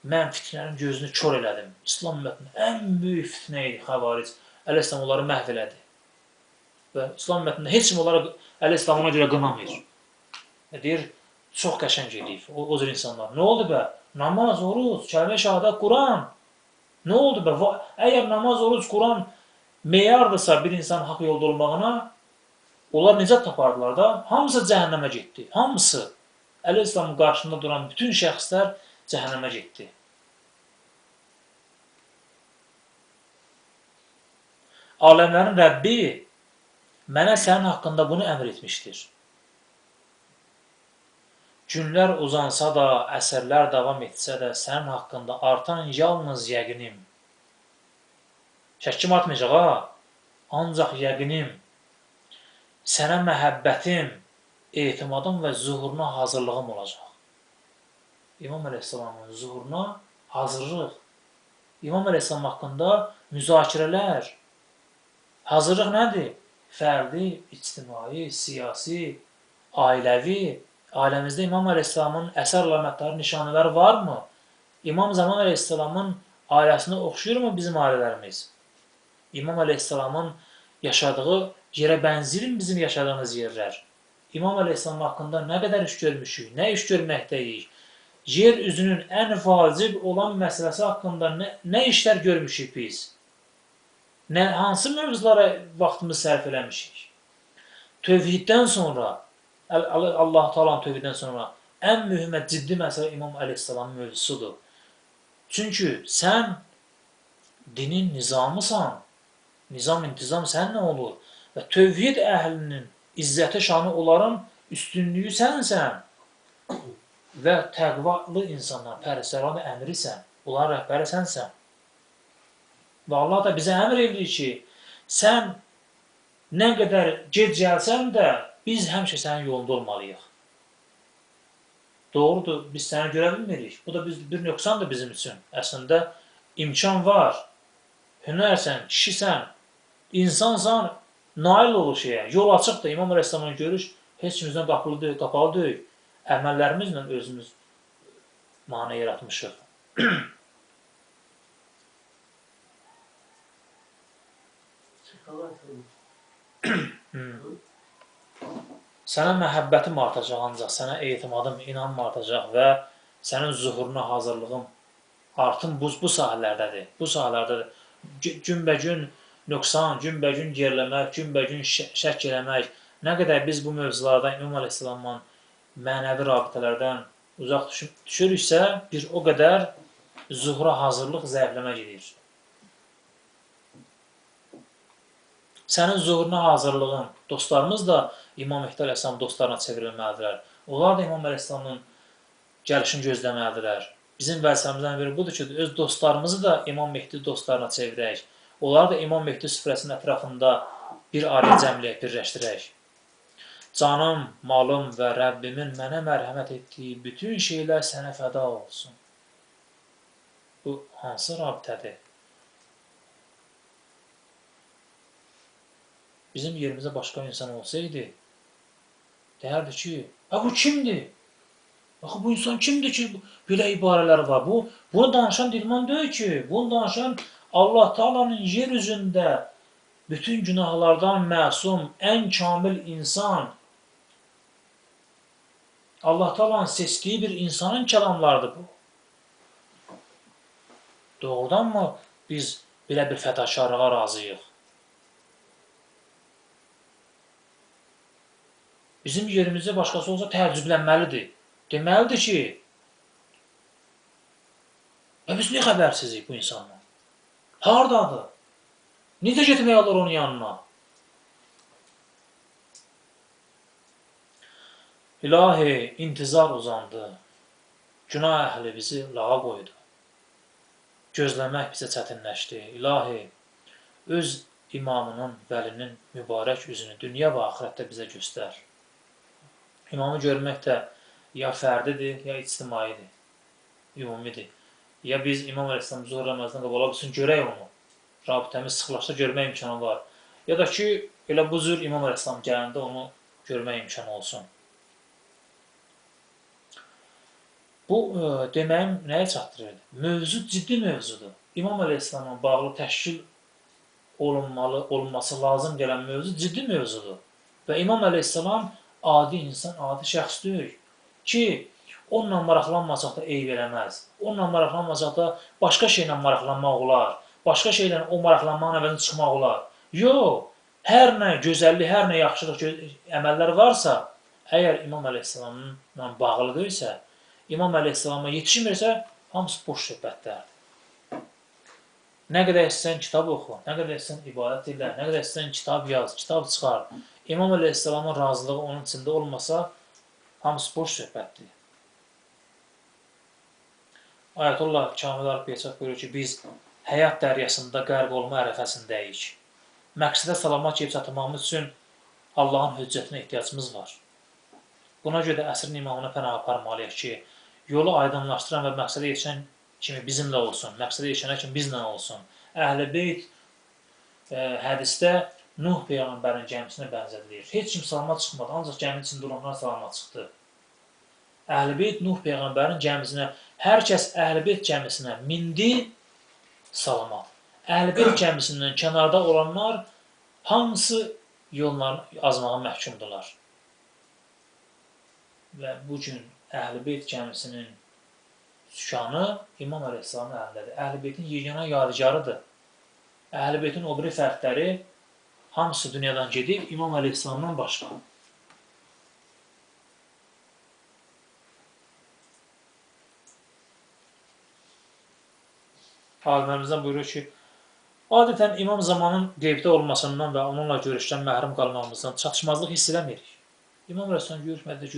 mən fitnənin gözünü kör elədim. İslam ümmətinin ən böyük fitnə idi xəvaric. Əleyhisselam onları məhv elədi. Və İslam ümmətində heç kim onları Əleyhisselam ona görə qınamayır. Deyir, çox qəşəng edib o cür insanlar. Nə oldu bə? Namaz, oruç, kəlmə şəhadət, Quran. Nə oldu bə? Əgər namaz, oruç, Quran meyardırsa bir insan haqq yolda olmağına, onlar necə tapardılar da? Hamısı cəhənnəmə getdi. Hamısı. Əleyhisselamın qarşısında duran bütün şəxslər cəhənnəmə getdi. Aləmlərin Rəbbi mənə sənin haqqında bunu əmr etmişdir. Günlər uzansa da, əsrlər davam etsə də, sənin haqqında artan yalnız yəqinim. Şəkkim artmayacaq, ha? Ancaq yəqinim, sənə məhəbbətim, etimadım və zuhuruna hazırlığım olacaq. İmam Əleyhisselamın zuhuruna hazırlıq. İmam Əleyhisselam haqqında müzakirələr. Hazırlıq nədir? Fərdi, ictimai, siyasi, ailəvi. Ailəmizdə İmam Əleyhisselamın əsər əlamətləri, nişanələri varmı? İmam Zaman Əleyhisselamın ailəsinə oxşuyurmu bizim ailələrimiz? İmam Əleyhisselamın yaşadığı yerə bənzəyirmi bizim yaşadığımız yerlər? İmam Əleyhisselam haqqında nə qədər iş görmüşük, nə iş görməkdəyik? Yer üzünün ən vacib olan məsələsi haqqında nə işlər görmüşük biz? Hansı mövzulara vaxtımızı sərf eləmişik? Tövhiddən sonra, Allah-u Teala'nın tövhiddən sonra ən mühüm və ciddi məsələ İmam Əleyhisselamın mövzusudur. Çünki sən dinin nizamısan, nizam, intizam səninlə olur və tövhid əhlinin izzəti, şanı, onların üstünlüyü sənsən və təqvalı insanlar, pərhiskarların əmrisən, onların rəhbəri sənsən. Və Allah da bizə əmr edir ki, sən nə qədər gec gəlsən də biz həmişə sənin yolunda olmalıyıq. Doğrudur, biz səni görə bilmirik. Bu da bir nöqsandır bizim üçün. Əslində imkan var. Hünərsən, kişisən, insansan, nail olur şeyə. Yol açıqdır. İmam Əleyhisselamın görüş heç kimizdən qapalı deyil. Əməllərimizlə özümüz mana yaratmışıq. Sənə məhəbbətim artacaq ancaq, sənə etimadım, inanım artacaq və sənin zuhuruna hazırlığım artım bu sahələrdədir. Bu sahələrdədir. Günbəgün nöqsan, günbəgün geriləmək, günbəgün şək eləmək. Nə qədər biz bu mövzulardan İmam Əleyhisselamın mənəvi rabitələrdən uzaq düşürüksə, bir o qədər zuhura hazırlıq zəifləmə gedir. Sənin zuhuruna hazırlığın, dostlarımız da İmam Mehdi Əleyhisselam dostlarına çevrilməlidirlər. Onlar da İmam Əleyhisselamın gəlişini gözləməlidirlər. Bizim vəzifəmizdən biri budur ki, öz dostlarımızı da İmam Mehdi dostlarına çevirək. Onları da İmam Mehdi süfrəsinin ətrafında bir araya cəmləyək, birləşdirək. Canım, malım və Rəbbimin mənə mərhəmət etdiyi bütün şeylər sənə fəda olsun. Bu hansı rabitədir? Bizim yerimizdə başqa insan olsaydı, Deyərdi ki, bu kimdir? Axı bu insan kimdir ki, belə ibarələr var? Bunu danışan Dilman deyil ki. Bunu danışan Allah Taala'nın yer üzündə bütün günahlardan məsum, ən kamil insan, Allah Taala'nın seçdiyi bir insanın kəlamlarıdır bu. Doğrudanmı biz belə bir fədakarlığa razıyıq? Bizim yerimizdə başqası olsa təəccüblənməlidir. Deməlidir ki, biz niyə xəbərsizik bu insandan? Hardadır? Necə getmək olur onun yanına? İlahi, intizar uzandı. Günah əhli bizi lağa qoydu. Gözləmək bizə çətinləşdi. İlahi, öz imamının, vəlinin mübarək üzünü dünya və axirətdə bizə göstər. İmamı görmək də ya fərdidir, ya ictimaidir, ümumidir. Ya biz İmam Əleyhisselamı zuhur namazından qabaq olsun, görək onu. Rabitəmiz sıxlaşsa görmək imkanı var. Ya da ki, elə bu cür İmam Əleyhisselam gələndə onu görmək imkanı olsun. Bu, deməyim, nəyə çatdırırdı? Mövzu ciddi mövzudur. İmam Əleyhisselamla bağlı təşkil olunması lazım gələn mövzu ciddi mövzudur. Və İmam Əleyhisselam adi insan, adi şəxs deyil ki, onunla maraqlanmasaq da eyb eləməz. Onunla maraqlanmasaq da başqa şeylə maraqlanmaq olar. Başqa şeylə o maraqlanmağın əvəzini çıxmaq olar. Yox, hər nə gözəllik, hər nə yaxşılıq əməllər varsa, əgər İmam Əleyhisselamla bağlı deyilsə, İmam Əleyhisselama yetişmirsə, hamısı boş söhbətlərdir. Nə qədər istəyən kitab oxu, nə qədər istəyən ibadət elə, nə qədər istəyən kitab yaz, kitab çıxar. İmam Əleyhisselamın razılığı onun içində olmasa, hamısı boş söhbətdir. Ayətullah Kamil Arif Behçət buyurur ki, biz həyat dəryasında qərq olma ərəfəsindəyik. Məqsədə salamat gəlib çatmamız üçün Allahın hüccətinə ehtiyacımız var. Buna görə də əsrin imamına pənah aparmalıyıq ki, yolu aydınlaşdıran və məqsədə yetişən kimi bizimlə olsun, məqsədə yetişənə kimi bizlə olsun. Əhl-i Beyt hədisdə Nuh Peyğəmbərin gəmisinə bənzədilir. Heç kim salamat çıxmadı, ancaq gəminin içində olanlar salamat çıxdı. Əhl-i Beyt Nuh Peyğəmbərin gəmisinə, hər kəs Əhl-i Beyt gəmisinə mindi, salamat. Əhl-i Beyt gəmisindən kənarda olanlar hamısı yollarını azmağa məhkumdular. Və bu gün Əhl-i Beyt gəmisinin sükanı İmam Əleyhisselamın əlindədir. Əhl-i Beytin yeganə yadigarıdır. Əhl-i Beytin o biri fərdləri hamısı dünyadan gedib İmam Əleyhisselamdan başqa. Alimlərimizdən buyurur ki, adətən imam zamanın qeybdə olmasından və onunla görüşdən məhrum qalmamızdan çatışmazlıq hiss eləmirik. İmam Əleyhisselam görmədi,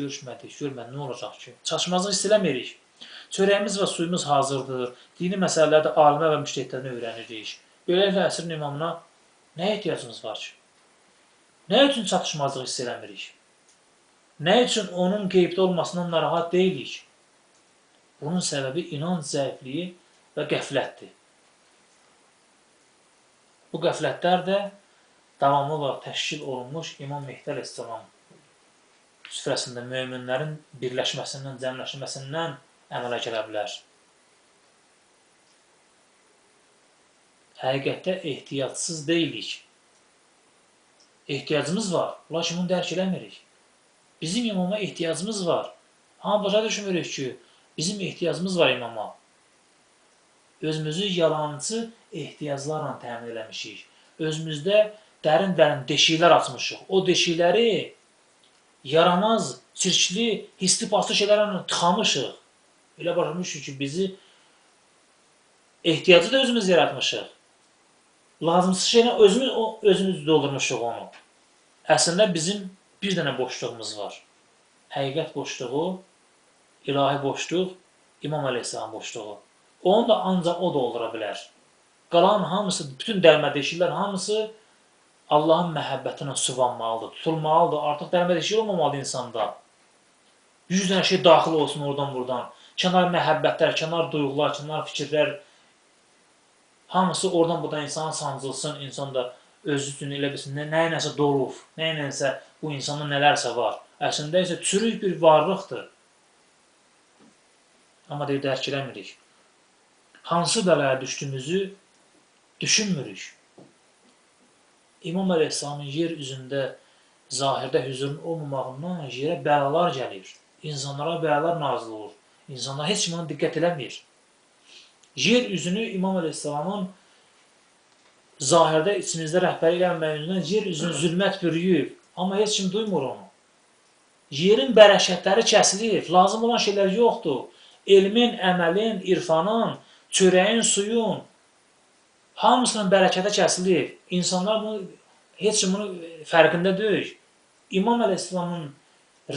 nə olacaq ki? Çatışmazlıq hiss eləmirik. Çörəyimiz və suyumuz hazırdır. Dini məsələlərdə alimə və müştəhidlərdən öyrənirik. Beləliklə, əsrin imamına nə ehtiyacımız var ki? Nə üçün çatışmazlıq hiss eləmirik? Nə üçün onun qeybdə olmasından narahat deyilik? Bunun səbəbi inanc zəifliyi və qəflətdir. Bu qəflətlər də davamlı olaraq təşkil olunmuş İmam Mehdi Əleyhisselam süfrəsində möminlərin birləşməsindən, cəmləşməsindən əmələ gələ bilər. Həqiqətdə ehtiyatsız deyilik. Ehtiyacımız var, lakin bunu dərk eləmirik. Bizim imama ehtiyacımız var. Amma başa düşmürük ki, bizim ehtiyacımız var imama. Özümüzü yalancı ehtiyaclarla təmin eləmişik. Özümüzdə dərin-dərin deşiklər açmışıq. O deşikləri yaramaz, çirkli, hisli paslı şeylərlə tıxamışıq. Elə başlamışıq ki, bizi ehtiyacı da özümüz yaratmışıq. Lazımsız şeylə özümüz doldurmuşuq onu. Əslində bizim bir dənə boşluğumuz var. Həqiqət boşluğu, ilahi boşluq, İmam Əleyhisselam boşluğu. Onu da ancaq o doldura bilər. Qalan hamısı, bütün dəlmə deşiklər hamısı Allahın məhəbbətinə suvanmalıdır, tutulmalıdır. Artıq dəlmə deşik olmamalı insanda. 100 dənə şey daxil olsun oradan buradan. Kənar məhəbbətlər, kənar duyğular, kənar fikirlər hamısı oradan buradan insana sancılsın. İnsan da özü üçün elə bilsin, nəyinəsə dolub, nəyinəsə bu insanda nələrsə var. Əslində isə çürük bir varlıqdır. Amma deyir, dərk eləmirik. Hansı bəlaya düşdüyümüzü düşünmürük. İmam Əleyhisselamın yer üzündə zahirdə hüzurun olmamağından yerə bəlalar gəlir. İnsanlara bəlalar nazil olur. İnsanlar heç kimə diqqət eləmir. Yer üzünü İmam Əleyhisselamın zahirdə içimizdə rəhbəri gəlməyindən yer üzünü zülmət bürüyüb. Amma heç kim duymur onu. Yerin bərəkətləri kəsilir. Lazım olan şeylər yoxdur. Elmin, əməlin, irfanın, çörəyin, suyun hamısının bərəkəti kəsilir. İnsanlar bunu, heç kim bunu fərqində deyil. İmam Əleyhisselamın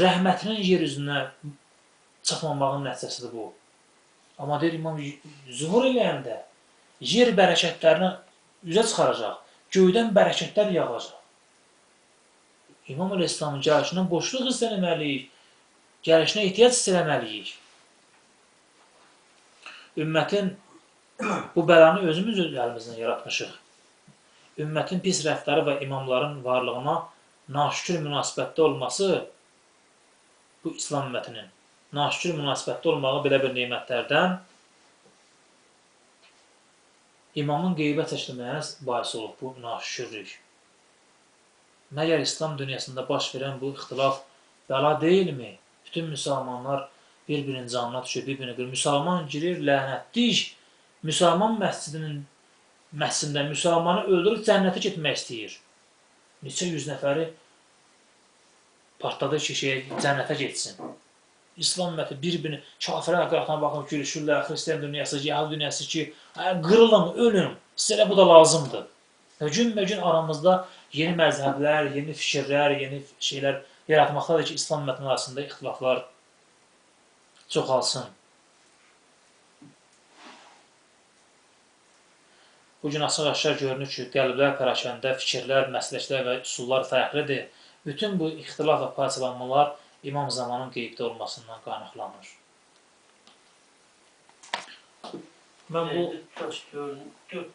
rəhmətinin yer üzünə çıxmamağın nəticəsidir bu. Amma deyir, İmam zuhur eləyəndə yer bərəkətlərini üzə çıxaracaq, göydən bərəkətlər yağacaq. İmam Əleyhisselamın gəlişindən boşluq hiss eləməliyik, gəlişinə ehtiyac hiss eləməliyik. Ümmətin bu bəlanı özümüz əlimizdən yaratmışıq. Ümmətin pis rəftarı və imamların varlığına naşükür münasibətdə olması, bu İslam ümmətinin naşükür münasibətdə olmağı belə bir nemətlərdən imamın qeybət çəkilməyinə bahis olub bu naşükürlük. Məgər İslam dünyasında baş verən bu ixtilaf bəla deyilmi? Bütün müsəlmanlar bir-birinin canına düşür, bir-birini qırır. Müsəlman girir, lənətlik, müsəlman məscidində müsəlmanı öldürüb cənnətə getmək istəyir. Neçə yüz nəfəri partladı ki, cənnətə getsin. İslam ümməti bir-birini kafirə qıraqdan baxıb gülüşürlər, xristiyan dünyası, yəhud dünyası ki, qırılın, ölün, sizə bu da lazımdır. Gün-bə-gün aramızda yeni məzhəblər, yeni fikirlər, yeni şeylər yaratmaqdadır ki, İslam ümmətinin arasında ixtilaflar çoxalsın. Bugün açıq-aşkar görünür ki, qəlblər pərakəndə, fikirlər, məsləklər və üsullar fərqlidir. Bütün bu ixtilaf və parçalanmalar İmam zamanın qeybdə olmasından qaynaqlanır. Mən bu... Dörd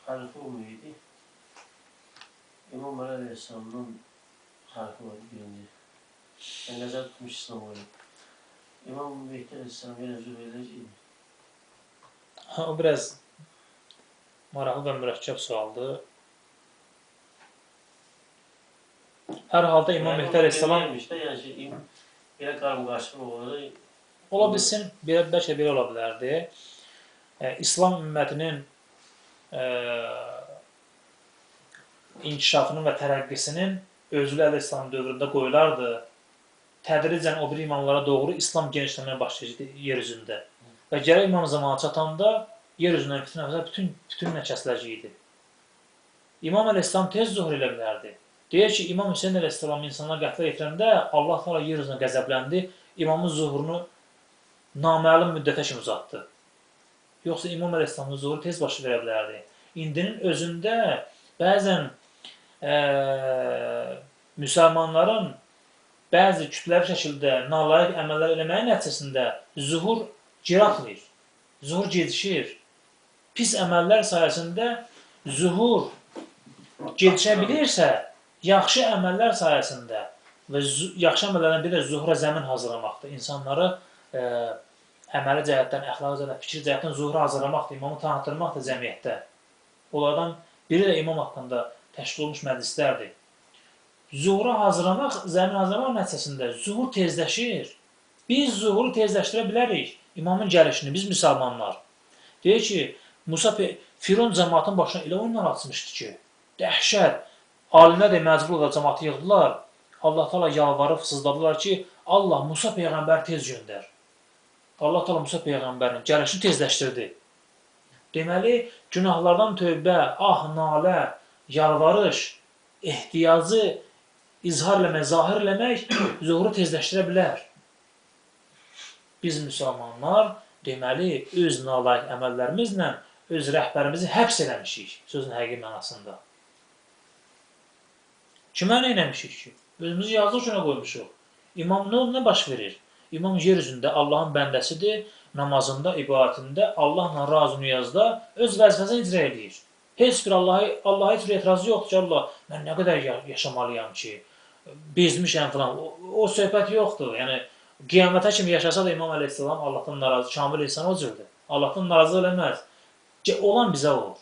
xəlifə olmayıydı. İmam Əleyhisselamın xəlifə var birinci. Yəni, nəzər tutmuş İslam olub. İmam Mehdi Əleyhisselam yenə zübr edəcəkdi. O biraz maraqlı və mürəkkəb sualdır. Hər halda İmam Mehdi Əleyhisselam belə qarşı-qarşılıq olur. Ola bilsin, bəlkə belə ola bilərdi. İslam ümmətinin inkişafının və tərəqqisinin Özlü Əleyhisselam dövründə qoyulardı. Tədricən o bir imamlara doğru İslam genişləməyə başlayacaqdı yer üzündə. Və gərək imam zamanı çatanda yer üzündən bütünlə kəsiləcəkdi. İmam Əleyhisselam tez zuhur elə bilərdi. Deyir ki, İmam Hüseyin Əleyhisselam insanlar qətlə yetirəndə Allah təala yer üzünə qəzəbləndi, imamın zuhurunu naməlum müddətə kimi uzatdı. Yoxsa İmam Əleyhisselamın zuhuru tez başı verə bilərdi. İndinin özündə bəzən müsəlmanların bəzi kütləvi şəkildə nalayiq əməllər eləməyin nəticəsində zuhur geri atılır, zuhur gecişir. Pis əməllər sayəsində zuhur gecişə bilirsə, yaxşı əməllər sayəsində və yaxşı əməllərdən biri də zuhura zəmin hazırlamaqdır. İnsanları əməli cəhətdən, əxlaqi cəhətdən, fikri cəhətdən zuhura hazırlamaqdır, imamı tanıtdırmaqdır cəmiyyətdə. Onlardan biri də imam haqqında təşkil olmuş məclislərdir. Zuhura hazırlamaq, zəmin hazırlamaq nəticəsində zuhur tezləşir. Biz zuhuru tezləşdirə bilərik, imamın gəlişini, biz müsəlmanlar. Deyir ki, Musa Firon cəmaatın başına elə oyunlar açmışdı ki, dəhşət, alimlər də məcbur olaraq cəmaatı yığdılar. Allah təala yalvarıb sızladılar ki, Allah Musa peyğəmbər tez göndər. Allah təala Musa peyğəmbərin gəlişini tezləşdirdi. Deməli, günahlardan tövbə, nalə, yalvarış, ehtiyacı izhar eləmək, zahir eləmək zuhuru tezləşdirə bilər. Biz müsəlmanlar deməli, öz nalayiq əməllərimizlə öz rəhbərimizi həbs eləmişik, sözün həqiqi mənasında. Kimə nə eləmişik ki? Özümüzü yazıq günə qoymuşuq. İmam nə baş verir? İmam yer üzündə Allahın bəndəsidir, namazında, ibadətində, Allahla razı niyazda öz vəzifəsini icra edir. Heç bir Allaha heç bir etirazı yoxdur ki, Allah, mən nə qədər yaşamalıyam ki, bezmişəm falan. O söhbət yoxdur. Yəni qiyamətə kimi yaşasa da İmam Əleyhisselam Allahdan narazı, kamil insan o cürdür. Allahdan narazı eləməz. Olan bizə olur.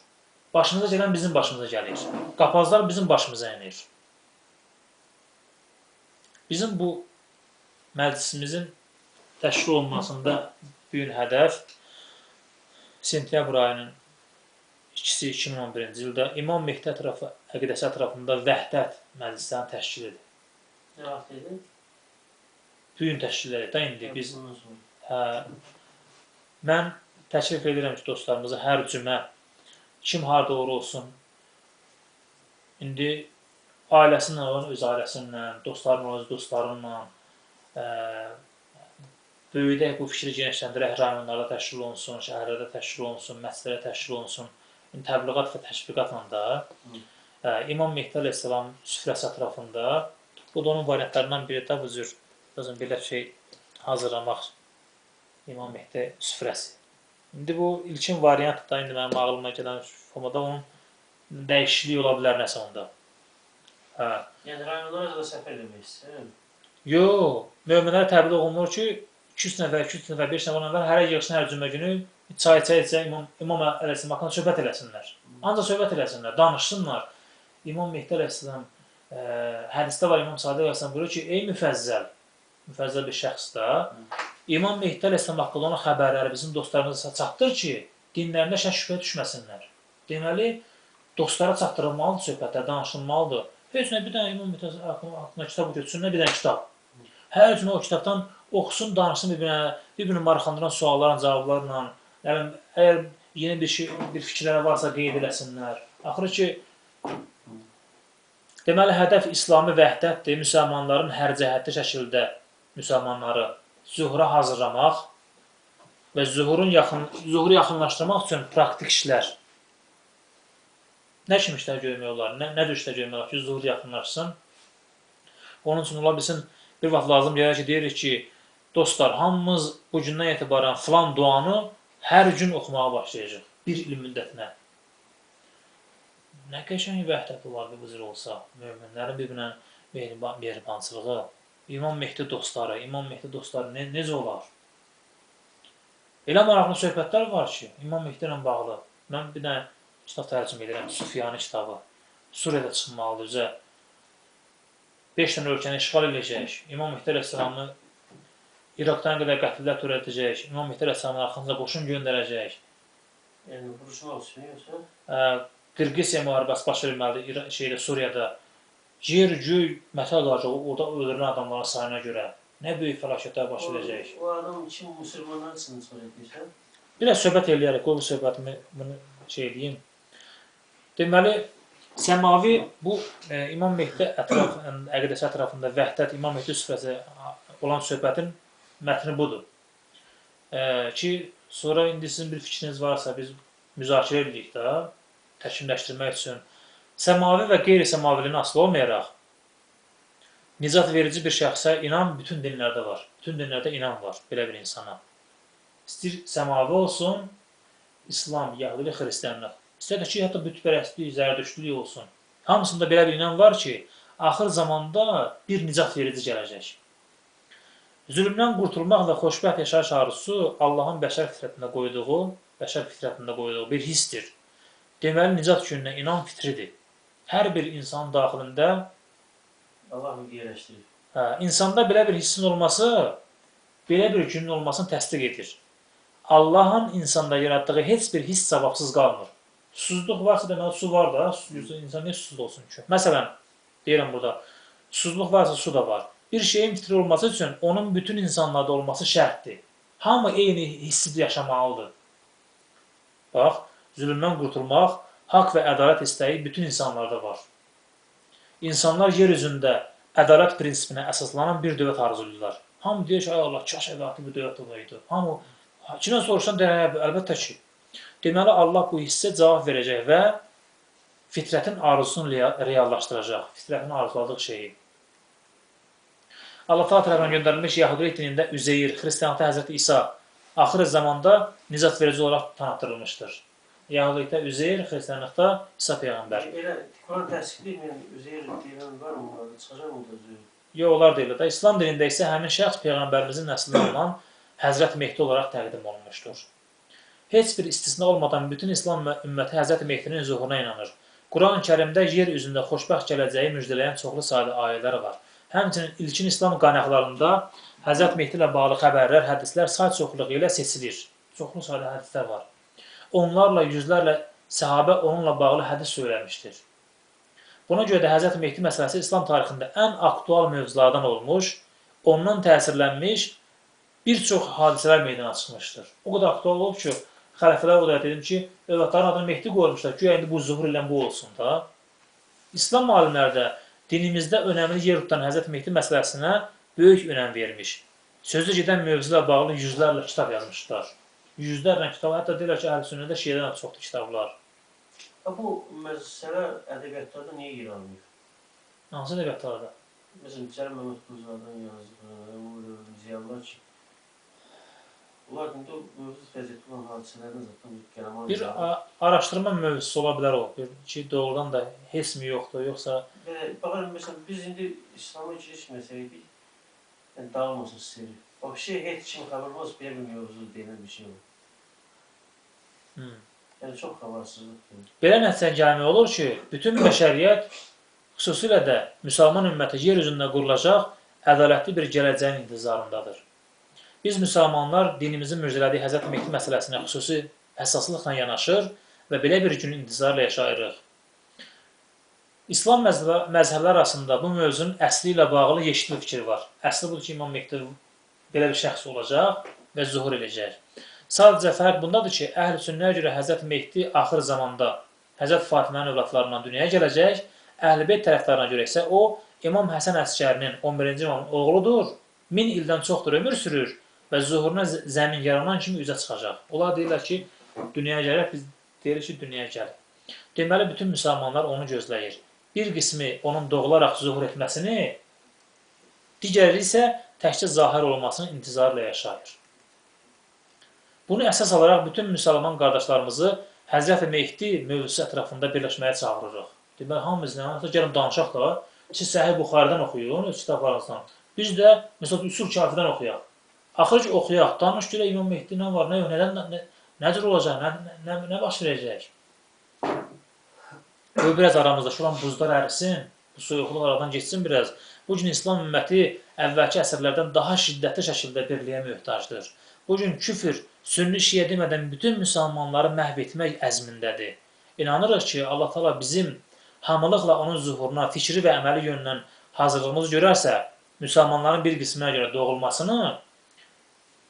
Başımıza gələn bizim başımıza gəlir. Qapazlar bizim başımıza enir. Bizim bu məclisimizin təşkil olunmasında bu gün hədəf sentyabr ayının 2-si 2011-ci ildə İmam Mehdi əqidəsi ətrafında Vəhdət məclislərini təşkil edir. Nə vaxt idi? Bu gün təşkil edir. İndi biz mən təklif edirəm ki, dostlarımıza hər cümə kim harda olsun, indi ailəsinlə olan öz ailəsinlə, dostlarla öz dostlarınla böyüdək bu fikri genişləndirək, rayonlarda təşkil olunsun, şəhərlərdə təşkil olunsun, məscidlərdə təşkil olunsun. Təbliğat və təşviqatla da İmam Mehdi Əleyhisselam süfrəsi ətrafında, bu da onun variantlarından biri də bu cür belə şey hazırlamaq İmam Mehdi süfrəsi. İndi bu ilkin variant da indi mənim ağlıma gələn formada onun dəyişikliyi ola bilər nəsə onda. Yəni rayonlara da səfər eləmək istəyirəm. Yox, möminlərə təbliğ olunur ki, 200 nəfər, 5 nəfər hər yığışın hər cümə günü çay içə İmam Əleyhisselam haqqında söhbət eləsinlər. Ancaq söhbət eləsinlər, danışsınlar. İmam Mehdi Əleyhisselam hədisdə var, İmam Sadiq Əleyhisselam buyurur ki, ey müfəzzəl bir şəxs da, İmam Mehdi Əleyhisselam haqqında olan xəbərləri bizim dostlarımıza çatdır ki, dinlərində şübhə düşməsinlər. Deməli, dostlara çatdırılmalıdır söhbətlər, danışılmalıdır. Heç nə bir dənə İmam Mehdi haqqında kitab götürsünlər, bir dənə kitab. Hər cümə o kitabdan oxusun, danışsın bir-birini maraqlandıran suallarla, cavablarla. Yəni, əgər yeni bir fikirləri varsa qeyd eləsinlər. Axırı ki, deməli, hədəf İslami vəhdətdir, müsəlmanların hər cəhətli şəkildə müsəlmanları zuhura hazırlamaq və zuhuru yaxınlaşdırmaq üçün praktik işlər. Nə kimi işlər görmək olar, nə cür işlər görmək olar ki, zuhur yaxınlaşsın. Onun üçün ola bilsin, bir vaxt lazım gəlir ki, deyirik ki, dostlar, hamımız bu gündən etibarən filan duanı hər gün oxumağa başlayacaq, bir il müddətinə. Nə qəşəng vəhdət olar bu cür olsa, möminlərin bir-birinə mehribançılığı, İmam Mehdi dostları necə olar? Elə maraqlı söhbətlər var ki, İmam Mehdi ilə bağlı. Mən bir dənə kitab tərcümə edirəm, Sufyani kitabı. Suriyada çıxmalıdır, üzə 5 dənə ölkəni işğal edəcək, İmam Mehdi Əleyhisselamı İraqdan qədər qətllər törədəcək, İmam Mehdi Əleyhisselamın arxasında qoşun göndərəcək. Yəni, vuruşmaq üçün yoxsa? Qırğıziya müharibəsi baş verməlidir Suriyada. Yer, göy, mətal qalacaq orada öldürülən adamların sayına görə. Nə böyük fəlakətlər baş verəcək. O adam kim müsəlmanlar üçün söyləyirsən? Biraz söhbət eləyərək, o söhbətimi bunu edeyim. Deməli, səmavi bu İmam Mehdi əqidəsi ətrafında vəhdət, İmam Mehdi süfrəsi olan söhbətin mətni budur. Ki, sonra indi sizin bir fikriniz varsa biz müzakirə edirik də, təkmilləşdirmək üçün. Səmavi və qeyri-səmaviliyin asılı olmayaraq, nicat verici bir şəxsə inan bütün dinlərdə var. Bütün dinlərdə inan var belə bir insana. İstəyir səmavi olsun, İslam, Yəhudili, Xristiyanlıq. İstəyir ki, hətta bütpərəstlik, zərdüştlük olsun. Hamısında belə bir inan var ki, axır zamanda bir nicat verici gələcək. Zülmdən qurtulmaq və xoşbəxt yaşayış arzusu Allahın bəşər fitrətində qoyduğu bir hissdir. Deməli, nicat gününə inan fitridir. Hər bir insanın daxilində Allah yerləşdirir. İnsanda belə bir hissin olması, belə bir günün olmasını təsdiq edir. Allahın insanda yaratdığı heç bir hiss cavabsız qalmır. Susuzluq varsa deməli su var da, insan niyə susuz olsun ki? Məsələn, deyirəm burada, susuzluq varsa su da var. Bir şeyin fitri olması üçün onun bütün insanlarda olması şərtdir. Hamı eyni hissi yaşamalıdır. Bax, zülmdən qurtulmaq, haqq və ədalət istəyi bütün insanlarda var. İnsanlar yer üzündə ədalət prinsipinə əsaslanan bir dövlət arzulayırlar. Hamı deyir ki, ay Allah, kaş ədalətli bir dövlət olaydı. Hamı, kimdən soruşsan deyir, əlbəttə ki. Deməli, Allah bu hissə cavab verəcək və fitrətin arzusunu reallaşdıracaq. Fitrətin arzuladığı şeyi. Allah tərəfindən göndərilmiş Yahudilik dinində Üzeyir, Xristiyanlıqda Həzrəti İsa axır zamanda nicat verici olaraq tanıtdırılmışdır. Yahudilikdə Üzeyr, xristianlıqda İsa peyğəmbər. Elə Quran təsdiqləyən Üzeyr deyilən var mı? Onlarda çıxacaq mı da Üzeyr? Yox, onlar deyirlər də. İslam dinində isə həmin şəxs peyğəmbərimizin nəslindən olan Həzrət Mehdi olaraq təqdim olunmuşdur. Heç bir istisna olmadan bütün İslam ümməti Həzrət Mehdinin zuhuruna inanır. Quran-ı Kərimdə yer üzündə xoşbəxt gələcəyi müjdələyən çoxlu sayda ayələr var. Həmçinin ilkin İslam qaynaqlarında Həzrət Mehdi ilə bağlı xəbərlər, hədislər say çoxluğu ilə seçilir. Çoxlu sayda hədislər var. Onlarla, yüzlərlə səhabə onunla bağlı hədis söyləmişdir. Buna görə də Həzrət Mehdi məsələsi İslam tarixində ən aktual mövzulardan olmuş, ondan təsirlənmiş bir çox hadisələr meydana çıxmışdır. O qədər aktual olub ki, xəlifələr o da dedim ki, övladların adını Mehdi qoymuşlar ki, indi bu zuhur ilə bu olsun da. İslam alimləri də dinimizdə önəmli yer tutan Həzrət Mehdi məsələsinə böyük önəm vermiş. Sözü gedən mövzularla bağlı yüzlərlə kitab yazmışlar. Yüzlərlə kitab, hətta deyirlər ki, əhl-i-sünnədə şiədən çoxdur kitablar. Bu məsələ ədəbiyyatlarda niyə yer almıyor? Hansı ədəbiyyatlarda? Məsələn, Cəlil Məmməd Quluzadən yazdığı, ziyalılar ki, onlar indi o mövcud vəziyyətdə olan hadisələrdən zaten qələman bir araşdırma mövzusu ola bilər o. Ki, doğrudan da heç mi yoxdur, yoxsa... Baxın, məsələn, biz indi İslam'a girişməsəydik, yəni dağılmasın istəyirik. O şey heç kim xəbər olmaz, belə bir mövzu deyilən bir şey olur. Yəni, çox xəbərsizlikdir. Belə nəticə gəlmək olur ki, bütün bəşəriyyət, xüsusilə də müsəlman ümməti yer üzündə qurulacaq ədalətli bir gələcəyin intizarındadır. Biz müsəlmanlar dinimizin müjdələdiyi Həzrət Mehdi məsələsinə xüsusi həssaslıqla yanaşır və belə bir günün intizarla yaşayırıq. İslam məzhəbləri arasında bu mövzunun əsli ilə bağlı yeşil bir fikir var. Əsli budur ki, İmam Mehdi belə bir şəxs olacaq və zuhur edəcək. Sadəcə fərq bundadır ki, əhl-i-sünnəyə görə Həzrət Mehdi axır zamanda Həzrət Fatimənin övladlarından dünyaya gələcək, Əhl-i-Beyt tərəfdarına görə isə o, İmam Həsən Əskərinin 11-ci imamın oğludur, 1000 ildən çoxdur ömür sürür və zuhuruna zəmin yaranan kimi üzə çıxacaq. Onlar deyirlər ki, dünyaya gəlir, biz deyirik ki, dünyaya gəlir. Deməli, bütün müsəlmanlar onu gözləyir. Bir qismi onun doğularaq zuhur etməsini, digəri isə təkcə zahir olmasını intizarla yaşayır. Bunu əsas alaraq bütün müsəlman qardaşlarımızı Həzrət Mehdi mövzusu ətrafında birləşməyə çağırırıq. Deməli, hamımız nə? Gəlin danışaq da, siz Səhih Buxaridən oxuyun, öz kitablarınızdan. Biz də, məsələn, Üsul Kafidən oxuyaq. Axır ki, oxuyaq, danış görə İmam Mehdi nə var, nə yox, nə cür olacaq, nə baş verəcək. Bu, biraz aramızda şu an buzlar ərisin, bu soyuqluq aradan geçsin biraz. Bu gün İslam ümməti əvvəlki əsrlərdən daha şiddətli şəkildə birliyə möhtacdır. Bu gün küfür, sünni şiə demədən bütün müsəlmanları məhv etmək əzmindədir. İnanırıq ki, Allah Teala bizim hamılıqla onun zuhuruna, fikri və əməli yönündən hazırlığımızı görərsə, müsəlmanların bir qisminə görə doğulmasını,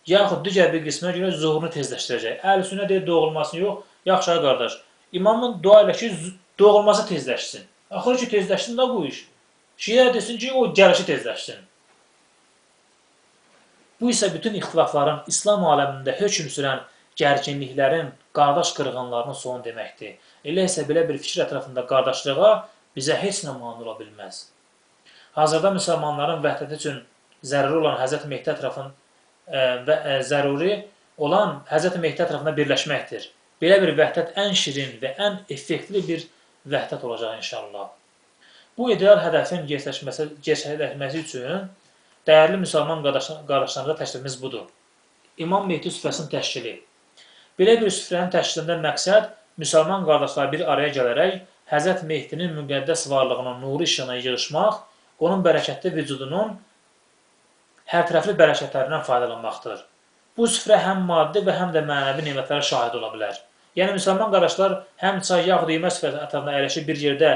yaxud digər bir qisminə görə zuhurunu tezləşdirəcək. Əhl-i-sünnə deyir, doğulmasını yox, yaxşı qardaş. İmamın dua elə ki, doğulması tezləşsin. Axır ki, tezləşsin də bu iş. Şiə desin ki, o gəlişi tezləşsin. Bu isə bütün ixtilafların İslam aləmində hökm sürən gərginliklərin, qardaş qırğınlarının sonu deməkdir. Elə isə belə bir fikir ətrafında qardaşlığa bizə heç nə mane ola bilməz. Hazırda müsəlmanların vəhdəti üçün zəruri olan Həzrət Mehdi ətrafında birləşməkdir. Belə bir vəhdət ən şirin və ən effektli bir vəhdət olacaq inşallah. Bu ideal hədəfin gerçəkləşməsi üçün dəyərli müsəlman qardaşlarımıza təklifimiz budur. İmam Mehdi süfrəsinin təşkili. Belə bir süfrənin təşkilində məqsəd müsəlman qardaşlar bir araya gələrək Həzrət Mehdinin müqəddəs varlığının nuru işığına yığışmaq, onun bərəkətli vücudunun hər tərəfli bərəkətlərindən faydalanmaqdır. Bu süfrə həm maddi və həm də mənəvi nemətlərə şahid ola bilər. Yəni, müsəlman qardaşlar həm çay yaxud yemək süfrəsi ətrafında əyləşib bir yerdə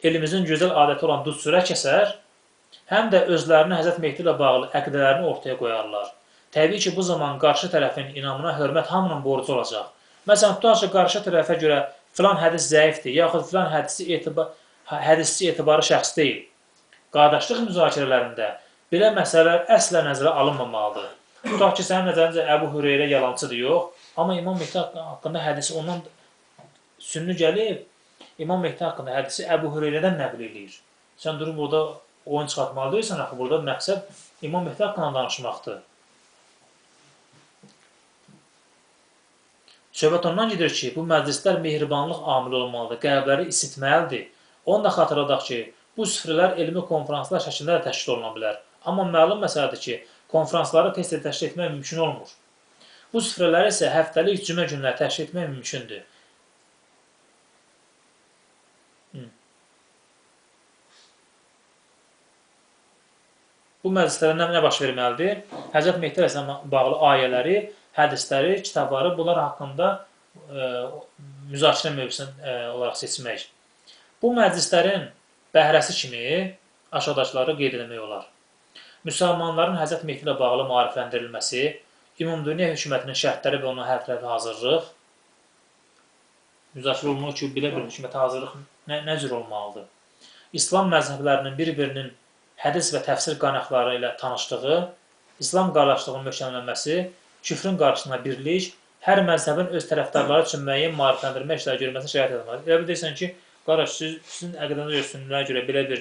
elimizin gözəl adəti olan dud sürə kəsər, həm də özlərini Həzrət Mehdi ilə bağlı əqidələrini ortaya qoyarlar. Təbii ki, bu zaman qarşı tərəfin inamına hörmət hamının borcu olacaq. Məsələn, tutaq ki, qarşı tərəfə görə filan hədis zəifdir, yaxud filan hədisçi etibarı şəxs deyil. Qardaşlıq müzakirələrində belə məsələlər əslə nəzərə alınmamalıdır. Tutaq ki, sənin nəzərincə Əbu Hüreyrə yalancıdır, yox. Amma İmam Mehdi haqqında hədisi ondan sünni gəlib, İmam Mehdi haqqında hədisi Əbu Hüreyrədən nəql edir. Sən durub burada oyun çıxartmalı deyirsən, axı burada məqsəd İmam Mehdi haqqında danışmaqdır. Söhbət ondan gedir ki, bu məclislər mehribanlıq amili olmalıdır, qəlbləri isitməlidir. Onu da xatırladaq ki, bu süfrələr elmi konferanslar şəklində də təşkil oluna bilər. Amma məlum məsələdir ki, konferansları tez-tez təşkil etmək mümkün olmur. Bu süfrələri isə həftəlik cümə günləri təşkil etmək mümkündür. Bu məclislərdə nə baş verməlidir? Həzrət Mehdi əleyhissalama bağlı ayələri, hədisləri, kitabları bunlar haqqında müzakirə mövzusunu olaraq seçmək. Bu məclislərin bəhrəsi kimi aşağıdakıları qeyd etmək olar. Müsəlmanların Həzrət Mehdi ilə bağlı maarifləndirilməsi, ümumdünya hökumətinin şərtləri və onun hərfləri hazırlıq, müzakirə olunur ki, belə bir hökumətə hazırlıq nə cür olmalıdır? İslam məzhəblərinin bir-birinin hədis və təfsir qaynaqları ilə tanışlığı, İslam qardaşlığının möhkəmlənməsi, küfrün qarşısına birlik, hər məzhəbin öz tərəfdarları üçün müəyyən maarifləndirmə işləri görülməsini şərait edilməlidir. Elə bilirsən ki, qardaş, sizin əqidənizə görə sünnələrə görə belə bir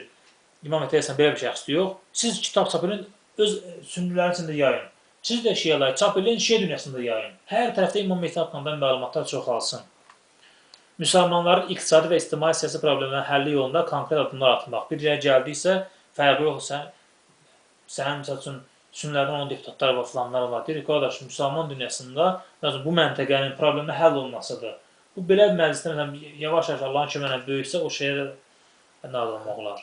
İmam Mehdi belə bir şəxsdir yox. Siz kitab çap edin, öz sünnilərin içində yayın. Siz də şiələri çap edin, şiə dünyasında yayın. Hər tərəfdə İmam Mehdi haqqında məlumatlar çoxalsın. Müsəlmanların iqtisadi və ictimai siyasi problemlərin həlli yolunda konkret addımlar atmaq. Bir yerə gəldiksə, fərqi yoxsa, sənin misal üçün sünnilərdən olan deputatlar və filanlar var. Deyir, qardaş, müsəlman dünyasında bu məntəqənin problemi həll olmasıdır. Bu belə bir məclisdə, yavaş-yavaş Allahın köməklə böyüksə, o şeyə nail olmaq olar.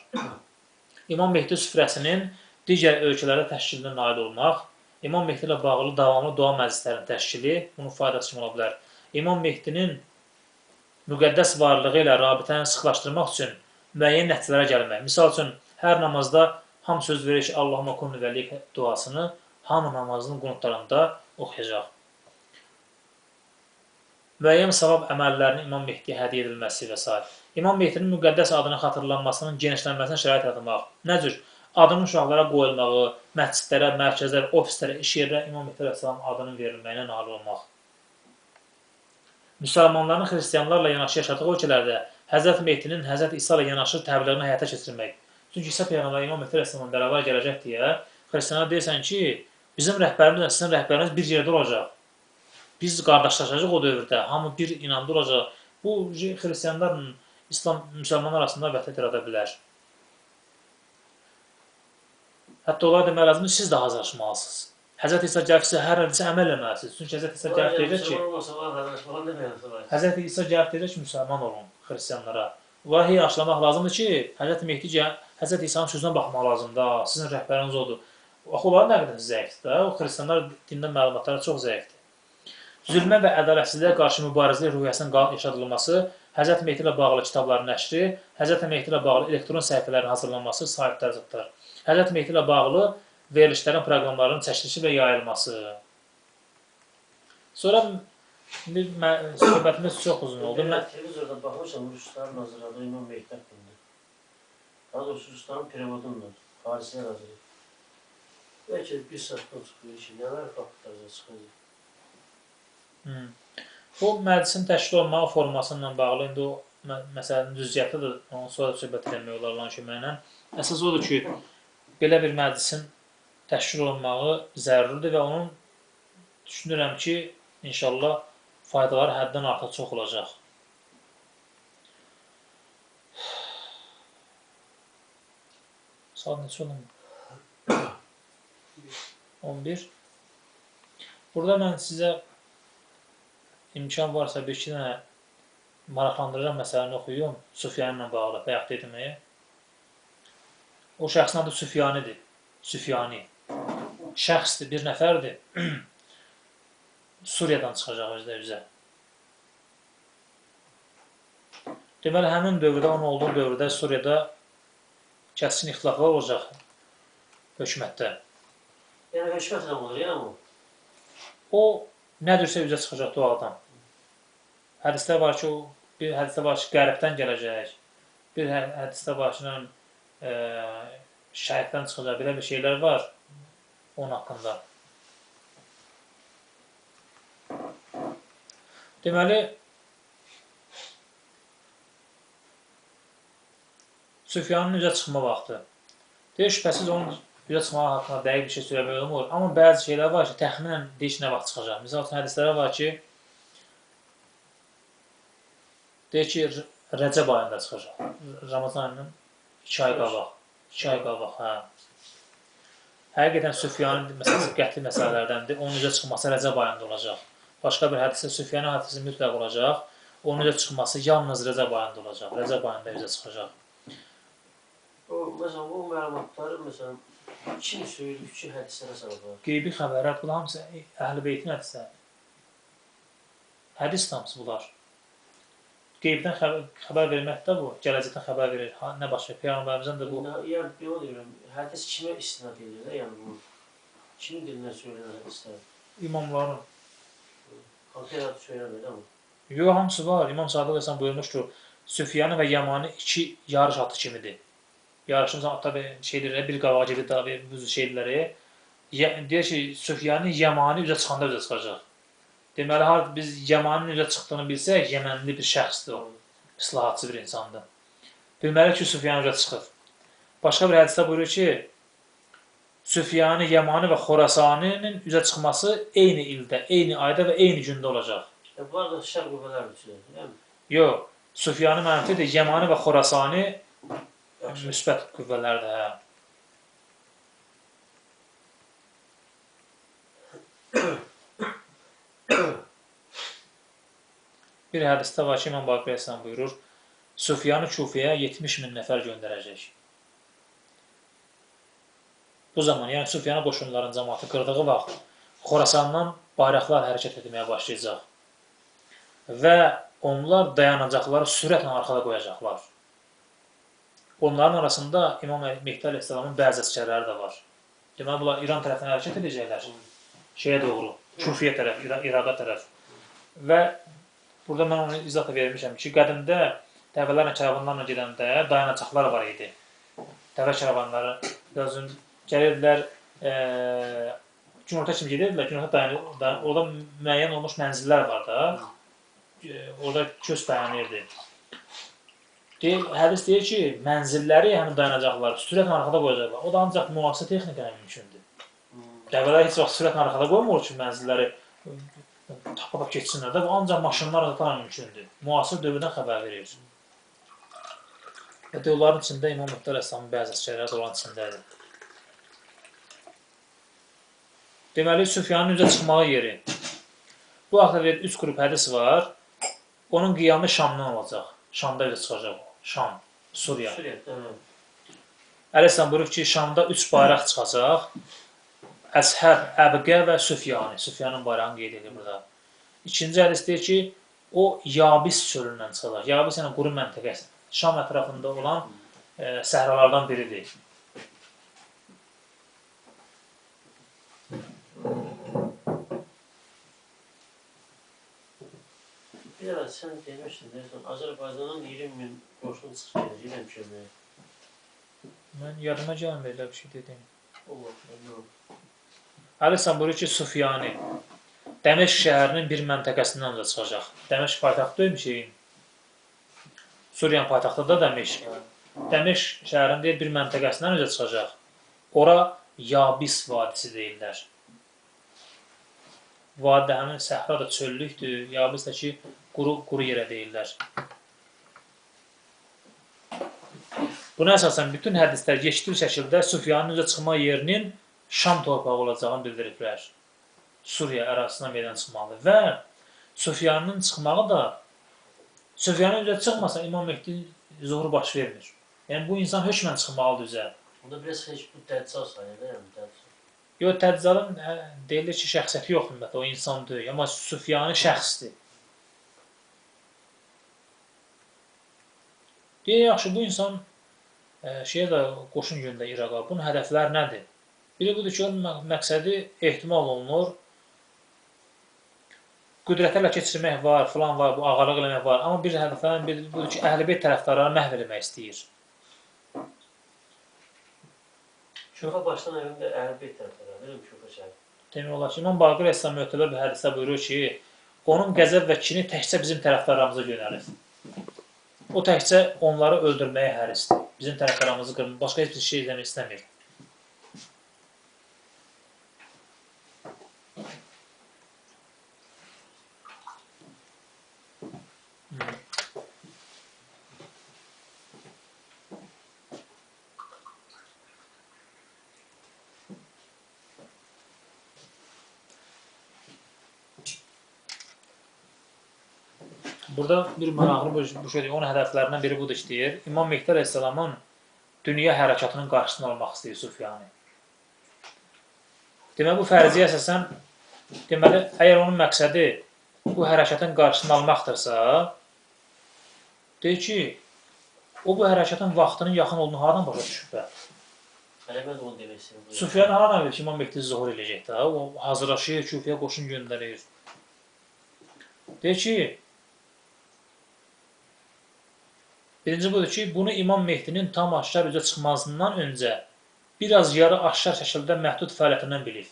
İmam Mehdi süfrəsinin digər ölkələrdə təşkilinə nail olmaq, İmam Mehdi ilə bağlı davamlı dua məclislərinin təşkili, bunun faydası kimi ola bilər. İmam Mehdinin müqəddəs varlığı ilə rabitəni sıxlaşdırmaq üçün müəyyən nəticələrə gəlmək. Misal üçün, hər namazda hamı söz verir ki, Allahumma kunni vəlik duasını hamı namazının qunutlarında oxuyacaq. Müəyyən savab əməllərinin İmam Mehdiyə hədiyyə edilməsi və s. İmam Mehdinin müqəddəs adının xatırlanmasının genişlənməsinə şərait yaratmaq. Nə cür? Adının uşaqlara qoyulmağı, məscidlərə, mərkəzlərə, ofislərə, iş yerlərə İmam Mehdi əleyhissalam adının verilməyinə nail olmaq. Müsəlmanların xristianlarla yanaşı yaşadığı ölkələrdə Həzrət Mehdinin Həzrət İsa ilə yanaşı təbliğini həyata keçirmək. Çünki İsa Peyğəmbər İmam Mehdi əleyhissalamla bərabər gələcək deyə xristianlara deyirsən ki, bizim rəhbərimiz və sizin rəhbəriniz bir yerdə olacaq. Biz qardaşlaşacaq o dövrdə, hamı bir inanda olacaq. Bu xristianların müsəlmanlar arasında vəhdət yarada bilər. Hətta onlar demək lazımdır, siz də hazırlaşmalısınız. Həzrət İsa gəlib sizə hər hədisə əməl eləməlisiniz. Çünki Həzrət İsa gəlib deyəcək ki, Həzrət İsa gəlib deyəcək ki, müsəlman olun xristianlara. Onlara yaşlamaq lazımdır ki, Həzrət Mehdi Həzrət İsa'nın sözünə baxmaq lazımdır. Sizin rəhbəriniz odur. Axı, onların nə qədər zəifdir. O xristianlar dindən məlumatları çox zəifdir. Zülmə və ədalətsizliyə qarşı mübarizəlik ruhiyyəsinin yaşadılması, Həzrət Mehdi ilə bağlı kitabların nəşri, Həzrət Mehdi ilə bağlı elektron səhifələrin hazırlanması saytlardır. Həzrət Mehdi ilə bağlı verilişlərin, proqramlarının çəkilişi və yayılması. Sonra söhbətimiz çox uzun oldu. Televizorda baxmışam, Rusların hazırladığı İmam Mehdi haqqında. Daha doğrusu Rusların periodundur, Farislər hazırlayır. Bəlkə bir saatdan çıxıyor ki, nələr faktlarca çıxacaq. Bu məclisin təşkil olunmağı forması ilə bağlı, indi o məsələnin düzgətidir, onu sonra söhbət eləmək olar Allahın köməklə. Əsas odur ki, belə bir məclisin təşkil olunmağı zəruridir və onun düşünürəm ki, inşallah faydaları həddən artıq çox olacaq. Saat neçə olun? 11. Burada mən sizə imkan varsa bir-iki dənə maraqlandıracaq məsələni oxuyum, Süfyanı ilə bağlı bayaq deməyə. O şəxsin adı Süfyanidir. Süfyani. Şəxsdir, bir nəfərdir. Suriyadan çıxacaq özdə üzə. Deməli, həmin dövrdə, onun olduğu dövrdə Suriyada kəskin ixtilaflar olacaq hökumətdə. Yəni, hökumətlə olur, yəni o? O, nədirsə üzə çıxacaqdı o adam. Hədisdə var ki, bir hədisdə var ki, qərbdən gələcək. Bir hədisdə var ki, şəhiddən çıxacaq. Belə bir şeylər var onun haqqında. Deməli, Süfyanın üzə çıxma vaxtı. Deyir, şübhəsiz onun üzə çıxma haqqında dəqiq bir şey söyləmək olmur. Amma bəzi şeylər var ki, təxminən deyir ki, nə vaxt çıxacaq. Misal üçün, hədislərə var ki, Deyir ki, Rəcəb ayında çıxacaq. Ramazan ayının 2 ay qabaq. 2 ay qabaq, hə. Həqiqətən Süfyanın məsələsi qəti məsələlərdəndir. Onun üzə çıxması Rəcəb ayında olacaq. Başqa bir hədisdə Süfyanın hədisi mütləq olacaq. Onun üzə çıxması yalnız Rəcəb ayında olacaq. Rəcəb ayında üzə çıxacaq. Məsələn, o məlumatları, məsələn, kim söyləyib ki, hədislərə salıb? Qeybi xəbərlər, bunlar hamısı Əhl-i Beytin hədisləri. Hədis hamısı bunlar. Qeybdən xəbər vermək də bu, gələcəkdən xəbər verir. Nə baş verir? Peyğəmbərimizdən də bu. Yəni, deyirəm, hədis kimə istinad edir də, yəni bu? Kimin dilindən söylənən hədislər? İmamların. Xalqı hədis söylənmir, amma. Yox, hamısı var. İmam Sadıq Həsən buyurmuşdur, Süfyanı və Yamani 2 yarış atı kimidir. Yarışımız tabi şeydir, bir qavağa gedir, tabi bu şeyləri. Deyir ki, Süfyanı Yamani üzə çıxanda üzə çıxacaq. Deməli, biz Yamanın üzə çıxdığını bilsək, Yəmənli bir şəxsdir o. İslahatçı bir insandır. Bilməli ki, Süfyan üzə çıxır. Başqa bir hədisdə buyurur ki, Süfyanı, Yamani və Xorasaninin üzə çıxması eyni ildə, eyni ayda və eyni gündə olacaq. Bunlar da şər qüvvələr üçündür, değil mi? Yox, Süfyanı mənfidir, Yamani və Xorasani müsbət qüvvələrdir, hə. Bir hədisdə var ki, İmam Baqir Həsən buyurur, Süfyanı Kufiyə 70.000 nəfər göndərəcək. Bu zaman, yəni Süfyanı qoşunların cəmatı qırdığı vaxt Xorasandan bayraqlar hərəkət etməyə başlayacaq. Və onlar dayanacaqları sürətlə arxada qoyacaqlar. Onların arasında İmam Mehdi Aleyhisselamın bəzi əsgərləri də var. Deməli, bunlar İran tərəfindən hərəkət edəcəklər. Şeyə doğru, Kufiyə tərəf, İraqa tərəf. Və burada mən onu izah vermişəm ki, qədimdə dəvələrlə, karavanlarla gedəndə dayanacaqlar var idi. Dəvə karavanları gəlirdilər, günorta kimi gedirdilər, günorta dayanır. Orada müəyyən olmuş mənzillər var da, orada kös dayanırdı. Hədis deyir ki, mənzilləri, yəni dayanacaqlar, sürətlə arxada qoyacaqlar. O da ancaq müasir texnika mümkündür. Dəvələr heç vaxt sürətlə arxada qoymur ki, mənzilləri tapaq keçsinlər də, bu ancaq maşınlar arxada mümkündür. Müasir dövrdən xəbər verir. Və onların içində İmam Mehdi Aleyhisselamın bəzi əsgərləri də olan içindədir. Deməli, Süfyanın üzə çıxmağı yeri. Bu haqda 3 qrup hədis var. Onun qiyamı Şamdan olacaq. Şamda üzə çıxacaq. Şam, Suriya. Aleyhisselam buyurur ki, Şamda 3 bayraq çıxacaq. Əshəb, Əbqə və Süfyanı. Süfyanın bayrağını qeyd edir burada. İkinci hədis deyir ki, o Yabis çölündən çıxacaq. Yabis yəni quru məntəqəsi. Şam ətrafında olan səhralardan biridir. Bir ara sən demişdin, Azərbaycanın 20.000 qoşun çıxır, gələcək köməyə. Mən yadıma gəlmir elə bir şey dedim. Allah. Aleyhisselam buyurur ki, Süfyanı Dəməşq şəhərinin bir məntəqəsindən də çıxacaq. Dəməşq paytaxtı deyil şeyin. Suriyanın paytaxtı da Dəməşq. Dəməşq şəhərinin bir məntəqəsindən özə çıxacaq. Ora Yabis vadisi deyirlər. Vadidə həmin səhra da çöllükdür. Yabis də ki, quru yerə deyirlər. Buna əsasən bütün hədislər geçdiyi şəkildə Süfyanın üzə çıxma yerinin Şam torpağı olacağını bildiriblər. Suriya ərazisindən meydana çıxmalı. Və Süfyanın çıxmağı da Süfyanın üzə çıxmasa İmam Mehdi zuhuru baş vermir. Yəni bu insan hökmən çıxmalıdır üzə. Bunda biraz heç bu təccal sayılır, yəni təccal. Yox, təccalın deyilir ki, şəxsiyyəti yoxdur ümumiyyətlə, o insan deyil. Amma Süfyanı şəxsdir. Deyir, yaxşı, bu insan şeyə də qoşun göndər İraqa. Bunun hədəflər nədir? Biri budur ki, onun məqsədi ehtimal olunur. Qüdrətə ələ keçirmək var, filan var, bu ağalıq eləmək var. Amma bir hədəflərin biri budur ki, Əhl-i-Beyt tərəfdarlarını məhv eləmək istəyir. Şufa başdan evində Əhl-i-Beyt tərəfdarları, deyil mi Şufa şəhər? Demək olar ki, İmam Baqir Əslam möhtəbər bir hədisdə buyurur ki, onun qəzəb və kini təkcə bizim tərəfdarlarımıza yönəlir. O təkcə onları öldürməyə hərisdir. Bizim tərəfdarlarımızı qırmır, başqa heç bir şey izləmək istəmir. Burada bir maraqlı bu şey deyir, onun hədəflərindən biri budur deyir. İmam Mehdi əleyhissalamın dünya hərəkatının qarşısını almaq istəyir Sufyani. Deməli, bu fərziyyə əsasən, deməli, əgər onun məqsədi bu hərəkatın qarşısını almaqdırsa, deyir ki, o bu hərəkatın vaxtının yaxın olduğunu haradan başa düşüb bə? Hələ mən onu demək istəyirəm. Sufyan haradan bilir ki, İmam Mehdi zuhur eləyəcək də, o hazırlaşır, Küfəyə qoşun göndərir. Deyir ki, birinci budur ki, bunu İmam Mehdinin tam aşkar üzə çıxmasından öncə biraz yarı aşkar şəkildə məhdud fəaliyyətindən bilir.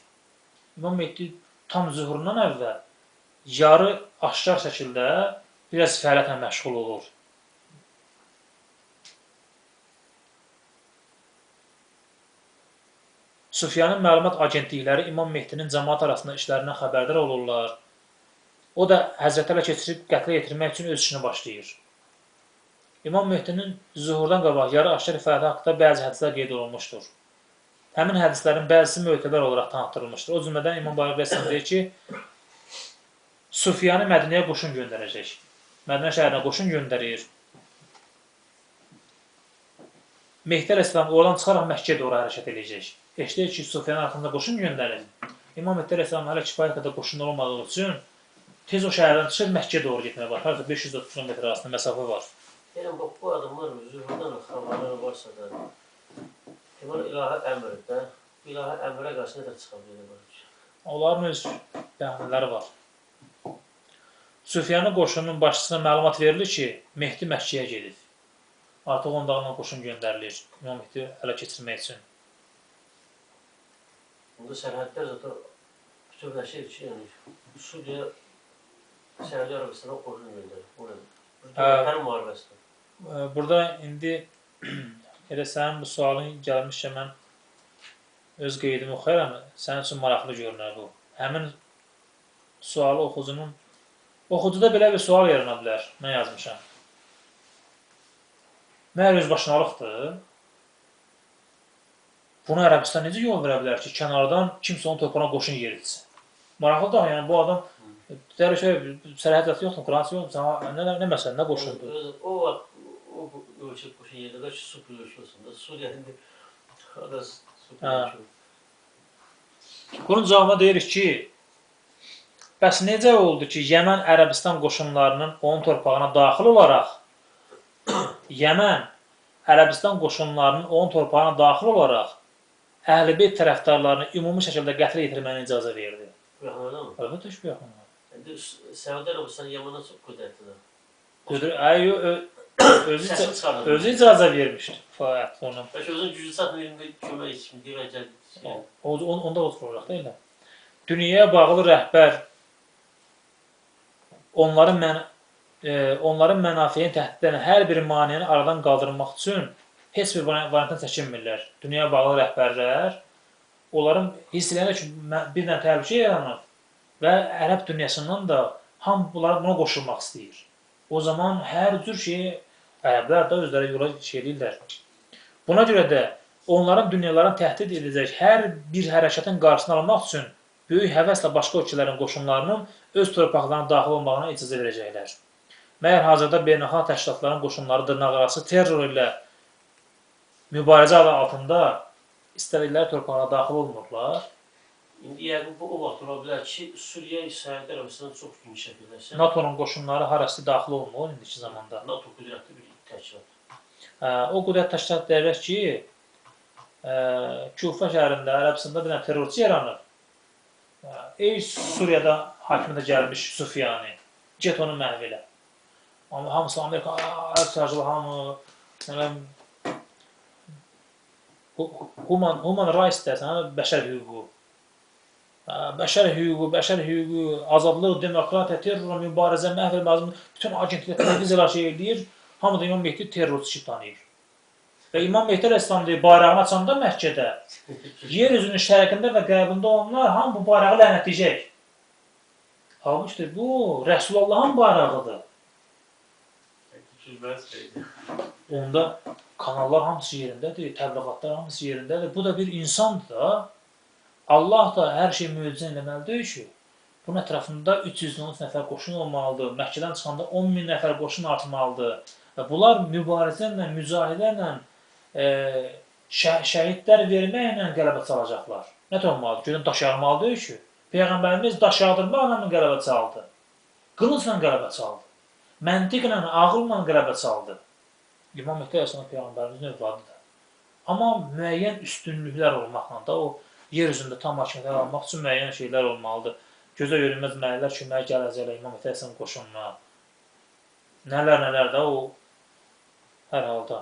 İmam Mehdi tam zuhurundan əvvəl yarı aşkar şəkildə biraz fəaliyyətlə məşğul olur. Sufyanın məlumat agentlikləri İmam Mehdinin cəmaat arasında işlərindən xəbərdar olurlar. O da həzrətlərlə keçirib qətlə yetirmək üçün öz işini başlayır. İmam Mehdinin zuhurdan qabaq yarı aşkar fəaliyyəti haqqında bəzi hədislər qeyd olunmuşdur. Həmin hədislərin bəzisi mötəbər olaraq tanıtdırılmışdır. O cümlədən İmam Bayır Rəssan deyir ki, Sufyanı Mədinəyə qoşun göndərəcək. Mədinə şəhərinə qoşun göndərir. Mehdi əleyhissalam oradan çıxaraq Məkkəyə doğru hərəkət edəcək. Eşidir ki, Sufyanın arxasında qoşun göndərir. İmam Mehdi əleyhissalam hələ kifayət qədər qoşunlar olmadığı üçün tez o şəhərdən çıxıb Məkkəyə doğru getməyə var. Harca 530 km arasında məsafə var. Yəni, bu adamlar zühurdan xəbərləri varsa da, ilahə əmrdə, ilahə əmrə qarşı nədir çıxa bilir? Onların öz bəhanələri var. Sufyanın qoşununun başçısına məlumat verilir ki, Mehdi Məkkəyə gedib. Artıq onlarla qoşun göndərilir, İmam Mehdi ələ keçirmək üçün. Bunda sərhədlər zaten bütövləşir ki, yəni, Suriya Səudi Arabistana qoşun göndərir. Hər müharibəsidir. Burada indi elə sənin bu sualın gəlmişkən mən öz qeydimi oxuyuram, sənin üçün maraqlı görünər bu. Həmin sualı oxucuda belə bir sual yarana bilər, mən yazmışam. Məhər özbaşınalıqdır. Bunu Ərəbistan necə yol verə bilər ki, kənardan kimsə onun torpağına qoşun yeritsin? Maraqlıdır, yəni bu adam deyir ki, sərhədəti yoxdur, Qur'ansı yoxdur, nə məsələ, nə qoşundur? O ölçü qoşun yerdə ki, su ölçü olsun da, Suriyyəndə su ölçü. Bunun cavabına deyirik ki, bəs necə oldu ki, Yəmən Ərəbistan qoşunlarının onun torpağına daxil olaraq, Yəmən Ərəbistan qoşunlarının onun torpağına daxil olaraq Əhl-i-Beyt tərəfdarlarını ümumi şəkildə qətlə yetirməyinə icazə verdi? Bu yaxınlarda mı? Əlbəttə ki, bu yaxınlarda. Səudi Arabistan Yəməndən çox qüdrətlidir. Özü icazə vermişdi onu. Bəlkə özün gücü çatmayıb kömək üçün deyəcək. Onda oturacaq da elə. Dünyaya bağlı rəhbər onların mənafeyini təhdid edən hər bir maneəni aradan qaldırmaq üçün heç bir variantdan çəkinmirlər. Dünyaya bağlı rəhbərlər onların hiss edəndə ki, bir dənə təhlükə yaranır və ərəb dünyasından da hamı buna qoşulmaq istəyir. O zaman hər cür şeyi ərəblər də özləri yola eləyirlər. Buna görə də onların dünyalarını təhdid edəcək hər bir hərəkətin qarşısını almaq üçün böyük həvəslə başqa ölkələrin qoşunlarının öz torpaqlarına daxil olmağına icazə verəcəklər. Məyər hazırda beynəlxalq təşkilatların qoşunları dırnaqarası terror ilə mübarizə adı altında istədikləri torpaqlara daxil olmurlar. İndi yəqin bu o vaxt ola bilər ki, Suriya Səudi Arabistan çox inkişaf edərsə. NATO'nun qoşunları harası daxil olmur indiki zamanda. NATO qüdrətli bir təşkilat. O qüdrət təşkilat deyirlər ki, Küfə şəhərində, Ərəbistanda bir terrorçu yaranır. Ey Suriyada hakimiyyətə gəlmiş Sufyani, get onu məhv elə. Hamısı Amerika, Ərəb hamı human rights deyəsən, bəşər hüququ. Bəşər hüququ, azadlıq, demokratiya, terrorla mübarizə, məhv lazım. Bütün agentliklər televiziyalar şey eləyir, hamı da İmam Mehdi terrorçu kimi tanıyır. Və İmam Mehdi əleyhissalam deyir, bayrağını açanda Məkkədə, yer üzünün şərqində və qərbində olanlar hamı bu bayrağı lənətləyəcək. Halbuki bu Rəsulullahın bayrağıdır. Onda kanallar hamısı yerindədir, təbliğatlar hamısı yerindədir. Bu da bir insandır da. Allah da hər şey möcüzə eləməlidir ki, bunun ətrafında 313 nəfər qoşun olmalıdır. Məkkədən çıxanda 10.000 nəfər qoşun artmalıdır. Və bunlar mübarizə ilə, mücahidə ilə, şəhidlər verməklə qələbə çalacaqlar. Nə olmalıdır? Görün, daş yağmalı deyil ki. Peyğəmbərimiz daş yağdırmaqla qələbə çaldı. Qılıncla qələbə çaldı. Məntiqlə, ağılla qələbə çaldı. İmam Mehdi Əleyhisselam Peyğəmbərimizin övladıdır. Amma müəyyən üstünlüklər olmaqla da o yer üzündə tam hakimiyyət almaq üçün müəyyən şeylər olmalıdır. Gözə görünməz mələklər köməyə gələcəklər İmam Mehdi Əleyhisselam qoşununa. Nələr də o hər halda.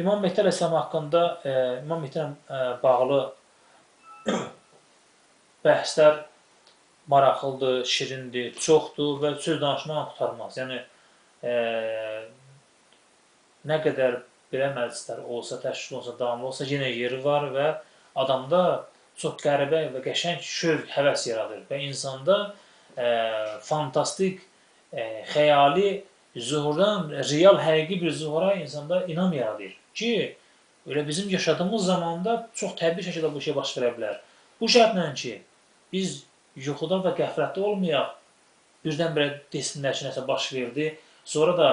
İmam Mehdi Əleyhisselam haqqında İmam Mehdi ilə bağlı bəhslər maraqlıdır, şirindir, çoxdur və söz danışmaqla qurtarmaz. Yəni, nə qədər belə məclislər olsa, təşkil olsa, davamlı olsa, yenə yeri var və adamda çox qəribə və qəşəng şövq, həvəs yaradır və insanda fantastik, xəyali zuhurdan real, həqiqi bir zuhura insanda inam yaradır ki, öyle bizim yaşadığımız zamanda çox təbii şəkildə bu şey baş verə bilər. Bu şərtlə ki, biz yuxuda və qəflətdə olmayaq, birdən-birə desinlər ki, nəsə baş verdi, sonra da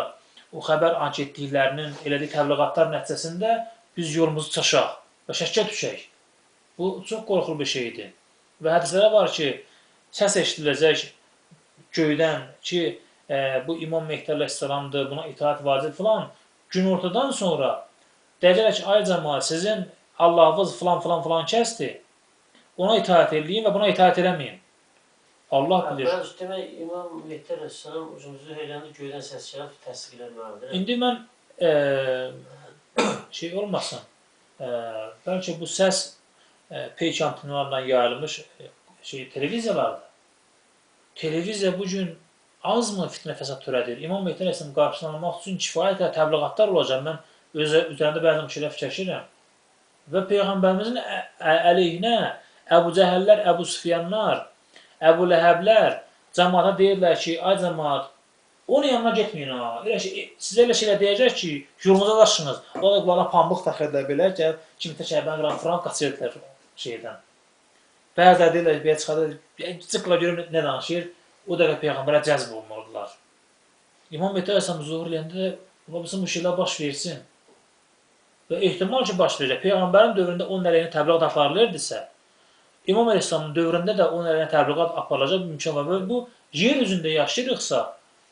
o xəbər anketliklərinin elədiyi təbliğatlar nəticəsində biz yolumuzu çaşaq və şəkkə düşək. Bu çox qorxulu bir şeydir. Və hədislərə var ki, səs eşidiləcək göydən ki, bu İmam Mehdi Əleyhisselamdır, buna itaat vacib filan, gün ortadan sonra deyəcəklər ki, ay cəmaət, sizin Allahınız filan kəsdir, ona itaat edin və buna itaat eləməyin. Allah bilir. Mən demək, İmam Mehdi Əleyhisselam ucumuzu eləndə göydən səs gəlib təsdiq eləməlidir. İndi mən şey olmasın, bəlkə bu səs peyk antenlarla yayılmış televiziyalardır. Televiziya bugün azmı fitnə fəsad törədir? İmam Mehdi Əleyhisselam qarşısını almaq üçün kifayət təbliğatlar olacaq. Mən üzərində bəzən şeylər fikirləşirəm. Və Peyğəmbərimizin əleyhinə Əbu Cəhəllər, Əbu Süfyanlar, Əbu Ləhəblər cəmaata deyirlər ki, ay cəmaat, onun yanına getməyin ha. Sizə elə şeylə deyəcək ki, yolumuza daşınız. O da qulağına pambıq taxırlar belə ki, kimsə Şəhbən qıran frank qaçırdılar şeydən. Bəzilər deyirlər ki, belə çıxardır, cıqla görüm nə danışır, o dəqiqə Peyğəmbərə cəzb olunurdular. İmam Mehdi Əleyhisselam zuhur eləyəndə bu şeylər baş versin. Və ehtimal ki, baş verəcək. Peyğəmbərin dövründə onun əleyhinə təbliğat aparılırdısə, İmam Əleyhisselamın dövründə də onun əleyhinə təbliğat aparılacaq bir mümkün var. Bu, yer üzündə yaşayırıqsa,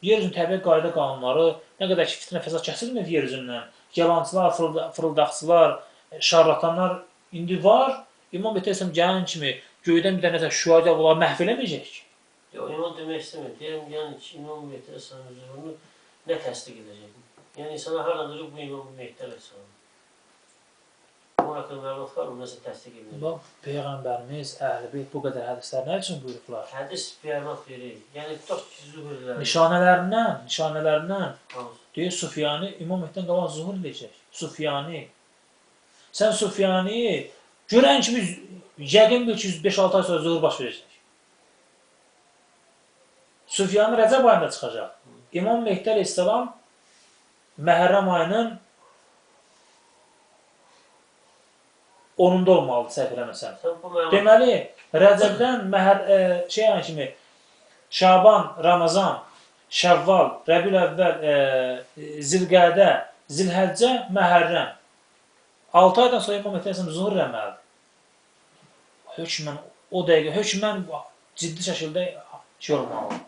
yer üzünün təbii qayda qanunları, nə qədər ki, fitnə fəsad kəsilmir yer üzündən, yalancılar, fırıldaqçılar, şarlatanlar indi var. İmam Mehdi Əleyhisselam gələn kimi göydən bir dənə şüa gəlib, onları məhv eləməyəcək ki. Yox, İmam demək istəmir. Deyirəm, yəni ki, İmam Mehdi Əleyhisselamın zuhurunu nə təsdiq edəcək? Yəni, insana haradan durub bu İmam Mehdi Əleyhisselam. Bu haqqında məlumat var mı? Nəsə təsdiq edilir? Bax, Peyğəmbərimiz, Əhl-i bu qədər hədislər nə üçün buyurublar? Hədis bəyanat verir. Yəni, tutaq ki, zuhur edilər. Nişanələrindən deyir, Sufyani İmam Mehdi'dən qabaq zuhur edəcək. Sufyani. Sən Sufyani görən kimi yəqin bil ki, 5-6 ay sonra zuhur baş verəcək. Sufyani Rəcəb ayında çıxacaq. İmam Mehdi Əleyhisselam Məhərrəm ayının 10-unda olmalıdır, səhv eləməsəm. Deməli, Rəcəbdən ayın kimi Şaban, Ramazan, Şəvval, Rəbiül Əvvəl, Zilqədə, Zilhəccə, Məhərrəm. 6 aydan sonra İmam Mehdi Əleyhisselam zuhur eləməlidir. Hökmən, o dəqiqə, hökmən ciddi şəkildə şey olmalıdır.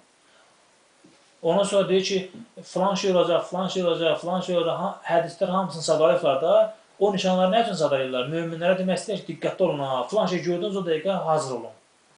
Ondan sonra deyir ki, filan şey olacaq, filan şey olacaq, filan şey olacaq, hədislər hamısını sadalayıblar da, o nişanları nə üçün sadalayırlar? Möminlərə demək istəyir ki, diqqətli olun ha, filan şey gördünüz o dəqiqə hazır olun.